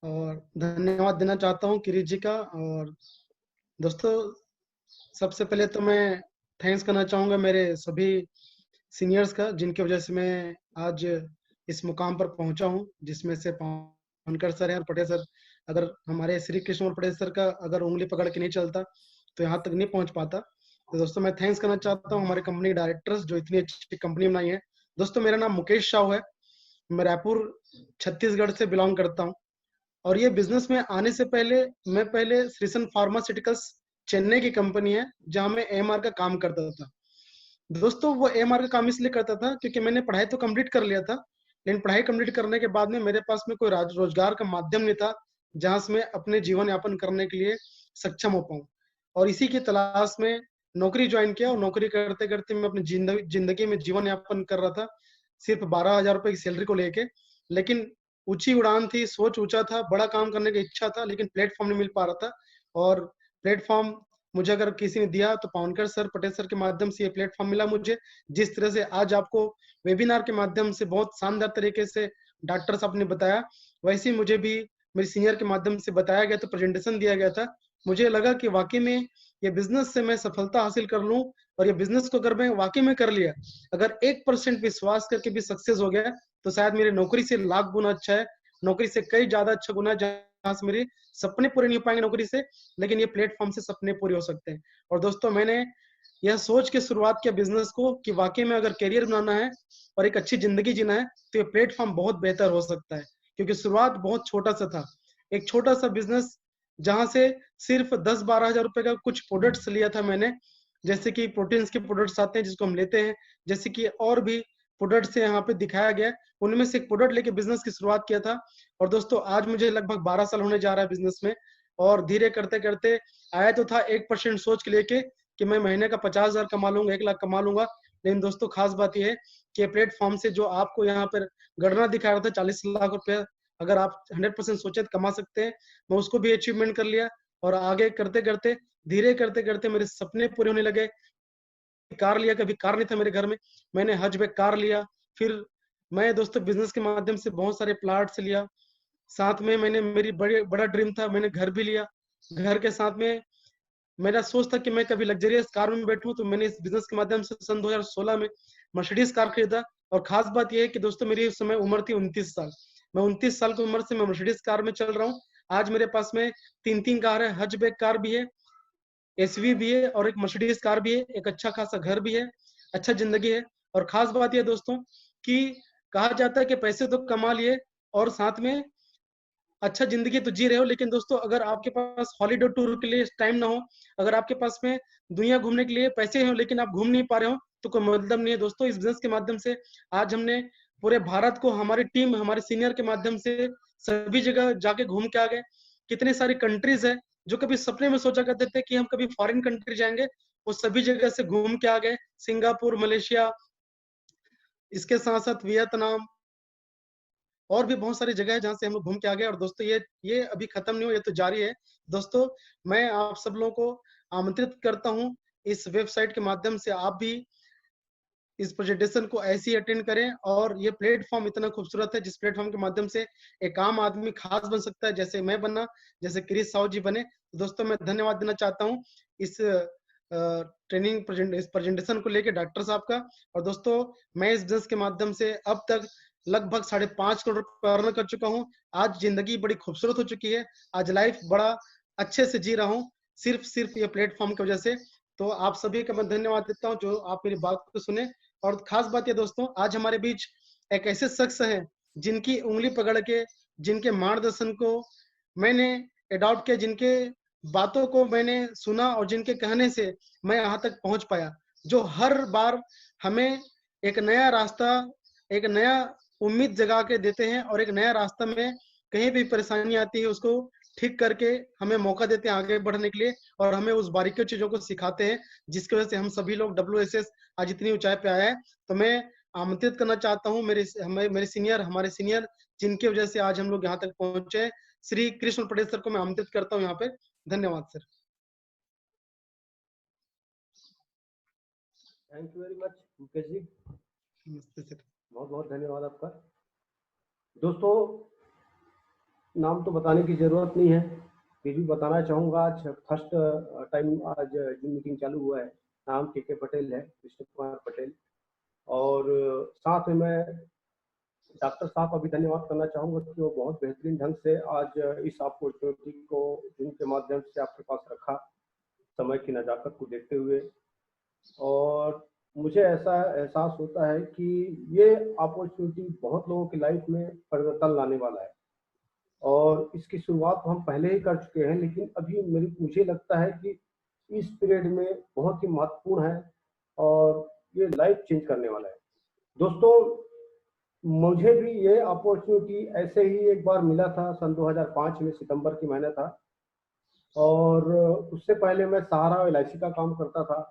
और धन्यवाद देना चाहता हूँ किरीट जी का। और दोस्तों सबसे पहले तो मैं थैंक्स करना चाहूँगा मेरे सभी सीनियर्स का, जिनकी वजह से मैं आज इस मुकाम पर पहुंचा हूं, जिसमें से पावनकर सर हैं और पटेल सर। अगर हमारे श्री कृष्ण और पटेल सर का अगर उंगली पकड़ के नहीं चलता तो यहाँ तक नहीं पहुंच पाता। तो दोस्तों मैं थैंक्स करना चाहता हूँ हमारे कंपनी डायरेक्टर्स जो इतनी अच्छी कंपनी बनाई है। दोस्तों मेरा नाम मुकेश साहू है, मैं रायपुर छत्तीसगढ़ से बिलोंग करता हूँ। और ये बिजनेस में आने से पहले मैं पहले श्रीसन फार्मास्यूटिकल्स चेन्नई की कंपनी है जहाँ मैं एमआर का काम करता था। दोस्तों वो एमआर का काम इसलिए करता था क्योंकि मैंने पढ़ाई तो कंप्लीट कर लिया था, लेकिन पढ़ाई कंप्लीट करने के बाद में मेरे पास में कोई रोजगार का माध्यम नहीं था जहां से मैं अपने जीवन यापन करने के लिए सक्षम हो पाऊं। और इसी की तलाश में नौकरी ज्वाइन किया और नौकरी करते करते मैं अपनी जिंदगी में जीवन यापन कर रहा था सिर्फ 12,000 रुपए की सैलरी को लेके। लेकिन ऊंची उड़ान थी, सोच ऊंचा था, बड़ा काम करने की इच्छा था, लेकिन प्लेटफॉर्म नहीं मिल पा रहा था। और प्लेटफॉर्म मुझे अगर किसी ने दिया तो पावनकर सर, पटेल सर के माध्यम से ये प्लेटफॉर्म मिला मुझे। जिस तरह से आज आपको वेबिनार के माध्यम से बहुत शानदार तरीके से डॉक्टर साहब ने बताया, वैसे ही मुझे भी मेरे सीनियर के माध्यम से बताया गया, तो प्रेजेंटेशन दिया गया था। मुझे लगा कि वाकई में ये बिजनेस से मैं सफलता हासिल कर लूं, और ये बिजनेस को अगर मैं वाकई में कर लिया, अगर 1% विश्वास करके भी सक्सेस हो गया तो शायद मेरी नौकरी से लाख गुना अच्छा है, नौकरी से कई ज्यादा अच्छा गुना, जहां से मेरे सपने पूरे नहीं हो पाएंगे नौकरी से, लेकिन ये प्लेटफॉर्म से सपने पूरे हो सकते हैं। और दोस्तों मैंने यह सोच के शुरुआत किया बिजनेस को कि वाकई में अगर करियर बनाना है और एक अच्छी जिंदगी जीना है तो ये प्लेटफॉर्म बहुत बेहतर हो सकता है। क्योंकि शुरुआत बहुत छोटा सा था, एक छोटा सा बिजनेस जहां से सिर्फ 10-12 हजार रुपए का कुछ प्रोडक्ट्स लिया था मैंने, जैसे कि प्रोटीन्स के प्रोडक्ट्स आते हैं जिसको हम लेते हैं, जैसे कि और भी प्रोडक्ट्स यहाँ पे दिखाया गया, उनमें से एक प्रोडक्ट लेके बिजनेस की शुरुआत किया था। और दोस्तों आज मुझे लगभग 12 साल होने जा रहा है बिजनेस में, और धीरे करते करते आया तो था 1% सोच के लेके कि मैं महीने का 50,000 कमा लूंगा, 1 लाख कमा लूंगा। लेकिन दोस्तों खास बात यह है कि प्लेटफॉर्म से जो आपको यहाँ पर गणना दिखा रहा था 40 लाख रुपया, अगर आप 100% सोचे तो कमा सकते हैं, मैं उसको भी अचीवमेंट कर लिया। और आगे करते करते धीरे करते करते मेरे सपने पूरे होने लगे। कार लिया, कभी कार नहीं था मेरे घर में, मैंने हज बैग कार लिया। फिर मैं दोस्तों बिजनेस के माध्यम से बहुत सारे प्लाट्स लिया, साथ में मैंने मेरी बड़ा ड्रीम था, मैंने घर भी लिया। घर के साथ में मेरा सोच था कि मैं कभी लग्जरियस कार में बैठूं, तो मैंने इस बिजनेस के माध्यम से सन 2016 में मर्सिडीज कार खरीदा। और खास बात यह है कि दोस्तों मेरी उस समय उम्र थी 29 साल, मैं 29 साल की उम्र से मैं मर्सिडीज कार में चल रहा हूँ। आज मेरे पास में 3 कार है, हज बैग कार भी है, एसवी भी है, और एक मर्सिडीज कार भी है, एक अच्छा खासा घर भी है, अच्छा जिंदगी है। और खास बात यह दोस्तों कि कहा जाता है कि पैसे तो कमा लिए और साथ में अच्छा जिंदगी तो जी रहे हो, लेकिन दोस्तों अगर आपके पास हॉलीडे टूर के लिए टाइम ना हो, अगर आपके पास में दुनिया घूमने के लिए पैसे हो लेकिन आप घूम नहीं पा रहे हो, तो कोई मतलब नहीं है। दोस्तों इस बिजनेस के माध्यम से आज हमने पूरे भारत को, हमारी टीम, हमारे सीनियर के माध्यम से सभी जगह जाके घूम के आ गए। कितने सारी कंट्रीज है जो कभी सपने में सोचा करते थे कि हम कभी फॉरेन कंट्री जाएंगे, वो सभी जगह से घूम के आ गए। सिंगापुर, मलेशिया, इसके साथ साथ वियतनाम, और भी बहुत सारी जगह है जहां से हम लोग घूम के आ गए। और दोस्तों ये अभी खत्म नहीं हो, ये तो जारी है। दोस्तों मैं आप सब लोगों को आमंत्रित करता हूं, इस वेबसाइट के माध्यम से आप भी इस प्रेजेंटेशन को ऐसे ही अटेंड करें। और ये प्लेटफॉर्म इतना खूबसूरत है जिस प्लेटफॉर्म के माध्यम से एक आम आदमी खास बन सकता है, जैसे मैं बना, जैसे क्रिस साहू जी बने। तो दोस्तों मैं धन्यवाद देना चाहता हूँ इस इस प्रेजेंटेशन को लेके डॉक्टर साहब का। और दोस्तों मैं इस बिजनेस के माध्यम से अब तक लगभग 5.5 करोड़ रुपए अर्न कर चुका हूँ। आज जिंदगी बड़ी खूबसूरत हो चुकी है। आज लाइफ बड़ा अच्छे से जी रहा हूँ, सिर्फ ये प्लेटफॉर्म की वजह से। तो आप सभी का मैं धन्यवाद देता हूँ जो आप मेरी बात को सुने। और खास बात ये दोस्तों, आज हमारे बीच एक ऐसे शख्स हैं जिनकी उंगली पकड़ के, जिनके मार्गदर्शन को मैंने अडॉप्ट किया, जिनके बातों को मैंने सुना और जिनके कहने से मैं यहाँ तक पहुंच पाया, जो हर बार हमें एक नया रास्ता, एक नया उम्मीद जगा के देते हैं और एक नया रास्ता में कहीं भी परेशानी आती है उसको ठीक करके हमें मौका देते हैं आगे बढ़ने के लिए, और हमें उस बारीकी चीजों को सिखाते हैं जिसकी वजह से हम सभी लोग WSS आज इतनी ऊंचाई पे आए हैं। तो मैं आमंत्रित करना चाहता हूँ हमारे सीनियर जिनकी वजह से आज हम लोग यहाँ तक पहुंचे, श्री कृष्ण पटेल सर को मैं आमंत्रित करता हूँ यहाँ पे। धन्यवाद sir. Thank you very much Mukesh ji, नमस्ते सर। बहुत बहुत धन्यवाद आपका। दोस्तों, नाम तो बताने की जरूरत नहीं है, फिर भी बताना चाहूँगा। आज फर्स्ट टाइम आज जो मीटिंग चालू हुआ है, नाम के पटेल है, कृष्ण कुमार पटेल। और साथ में मैं डॉक्टर साहब का भी धन्यवाद करना चाहूँगा कि वो बहुत बेहतरीन ढंग से आज इस अपॉर्चुनिटी को जिनके माध्यम से आपके पास रखा, समय की नज़ाकत को देखते हुए। और मुझे ऐसा एहसास होता है कि ये अपॉर्चुनिटी बहुत लोगों की लाइफ में परिवर्तन लाने वाला है, और इसकी शुरुआत हम पहले ही कर चुके हैं, लेकिन अभी मुझे लगता है कि इस पीरियड में बहुत ही महत्वपूर्ण है और ये लाइफ चेंज करने वाला है। दोस्तों, मुझे भी ये अपॉर्चुनिटी ऐसे ही एक बार मिला था, सन 2005 में सितंबर की महीना था। और उससे पहले मैं सहारा LIC का काम करता था,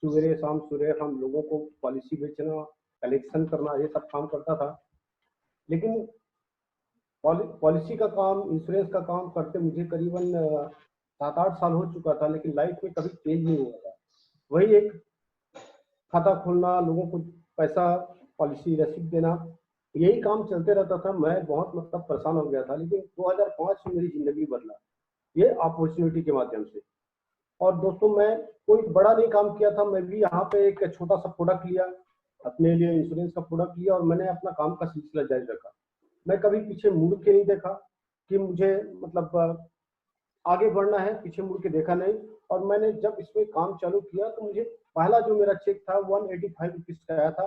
सवेरे शाम हम लोगों को पॉलिसी बेचना, कलेक्शन करना, ये सब काम करता था। लेकिन पॉलिसी का काम, इंश्योरेंस का काम करते मुझे करीबन 7-8 साल हो चुका था, लेकिन लाइफ में कभी चेंज नहीं हुआ था। वही एक खाता खोलना, लोगों को पैसा, पॉलिसी रसीद देना, यही काम चलते रहता था। मैं बहुत परेशान हो गया था, लेकिन 2005 में मेरी जिंदगी बदला ये अपॉर्चुनिटी के माध्यम से। और दोस्तों, मैं कोई बड़ा नहीं काम किया था, मैं भी यहाँ पे एक छोटा सा प्रोडक्ट लिया, अपने लिए इंश्योरेंस का प्रोडक्ट लिया, और मैंने अपना काम का सिलसिला जारी रखा। मैं कभी पीछे मुड़ के नहीं देखा कि मुझे आगे बढ़ना है, पीछे मुड़ के देखा नहीं। और मैंने जब इसमें काम चालू किया तो मुझे पहला जो मेरा चेक था 185 रुपीज का आया था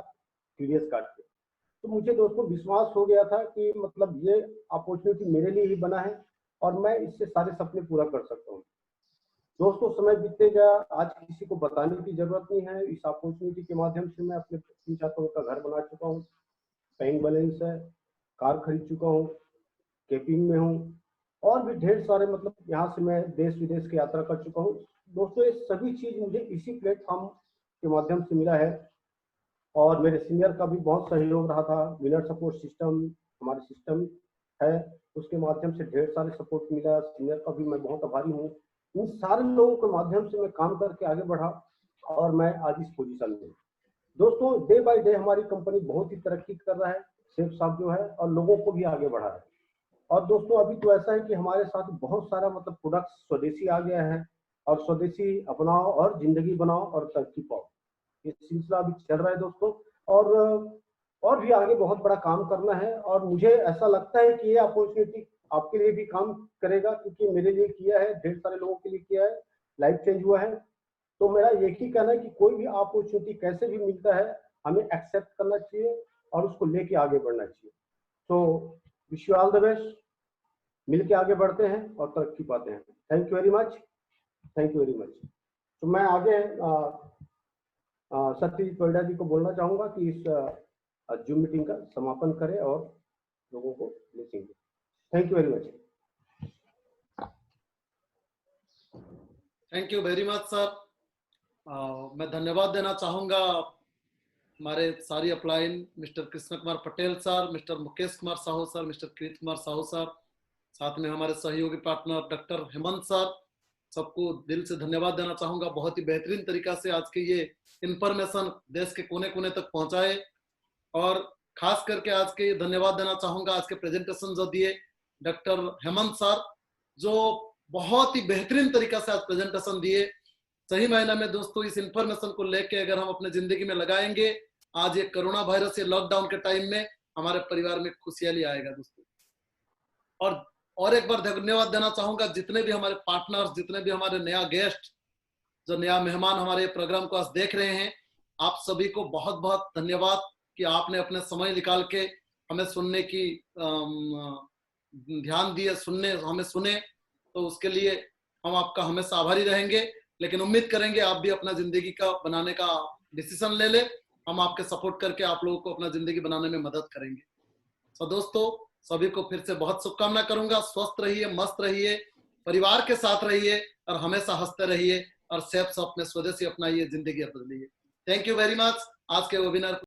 TDS कार्ड पे। तो मुझे दोस्तों विश्वास हो गया था कि ये अपॉर्चुनिटी मेरे लिए ही बना है और मैं इससे सारे सपने पूरा कर सकता हूँ। दोस्तों, समय बीतते गया, आज किसी को बताने की जरूरत नहीं है। इस अपॉर्चुनिटी के माध्यम से मैं अपने 3-4 करोड़ का घर बना चुका हूँ, बैंक बैलेंस है, कार खरीद चुका हूँ, केपिंग में हूँ, और भी ढेर सारे यहाँ से मैं देश विदेश की यात्रा कर चुका हूँ। दोस्तों, ये सभी चीज मुझे इसी प्लेटफॉर्म के माध्यम से मिला है। और मेरे सीनियर का भी बहुत सहयोग रहा था। विनर सपोर्ट सिस्टम हमारे सिस्टम है, उसके माध्यम से ढेर सारे सपोर्ट मिला। सीनियर का भी मैं बहुत आभारी हूँ। इन सारे लोगों के माध्यम से मैं काम करके आगे बढ़ा और मैं आज इस पोजीशन में। दोस्तों, डे बाय डे हमारी कंपनी बहुत ही तरक्की कर रहा है, शेख साहब जो है, और लोगों को भी आगे बढ़ा है। और दोस्तों, अभी तो ऐसा है कि हमारे साथ बहुत सारा प्रोडक्ट स्वदेशी आ गया है, और स्वदेशी अपनाओ और जिंदगी बनाओ और तरक्की पाओ, ये सिलसिला अभी चल रहा है दोस्तों। और भी आगे बहुत बड़ा काम करना है, और मुझे ऐसा लगता है कि ये अपॉर्चुनिटी आपके लिए भी काम करेगा, क्योंकि मेरे लिए किया है, ढेर सारे लोगों के लिए किया है, लाइफ चेंज हुआ है। तो मेरा एक ही कहना है कि कोई भी अपॉर्चुनिटी कैसे भी मिलता है, हमें एक्सेप्ट करना चाहिए और उसको लेके आगे बढ़ना चाहिए। तो wish you all the best. मिल के आगे बढ़ते हैं और तरक्की पाते हैं। Thank you very much, thank you very much. तो मैं आगे सत्यजीत परिडा जी को बोलना चाहूंगा कि इस जूम मीटिंग का समापन करें और लोगों को ब्लेसिंग दें। Thank you very much. Thank you very much sir. मैं धन्यवाद देना चाहूंगा हमारे सारी upline mister Krishna Kumar Patel sir, mister Mukesh Kumar Sahu sir, mister Kirit Kumar Sahu sir, साथ में हमारे सहयोगी पार्टनर डॉक्टर हेमंत सर, सबको दिल से धन्यवाद देना चाहूंगा। बहुत ही बेहतरीन तरीका से आज के ये इंफॉर्मेशन देश के कोने कोने तक पहुंचाए, और खास करके आज के धन्यवाद देना चाहूंगा आज के प्रेजेंटेशन जो दिए डॉक्टर हेमंत सर, जो बहुत ही बेहतरीन तरीका से आज प्रेजेंटेशन दिए। सही मायने में दोस्तों, इस इंफॉर्मेशन को लेके अगर हम अपने जिंदगी में लगाएंगे, आज ये कोरोना वायरस, ये लॉकडाउन के टाइम में हमारे परिवार में खुशहाली आएगा दोस्तों। और एक बार धन्यवाद देना चाहूंगा जितने भी हमारे पार्टनर्स, जितने भी हमारे नया गेस्ट, जो नया मेहमान हमारे प्रोग्राम को आज देख रहे हैं, आप सभी को बहुत बहुत धन्यवाद कि आपने अपने समय निकाल के हमें सुनने की ध्यान दिए, हमें सुने, तो उसके लिए हम आपका हमेशा आभारी रहेंगे। लेकिन उम्मीद करेंगे आप भी अपना जिंदगी का बनाने का डिसीजन ले ले, हम आपके सपोर्ट करके आप लोगों को अपना जिंदगी बनाने में मदद करेंगे। तो दोस्तों सभी को फिर से बहुत शुभकामना करूंगा। स्वस्थ रहिए, मस्त रहिए, परिवार के साथ रहिए और हमेशा हंसते रहिए और सेफ अपने स्वदेशी अपनाइए, जिंदगी बदलिए। Thank you very much. आज के वेबिनार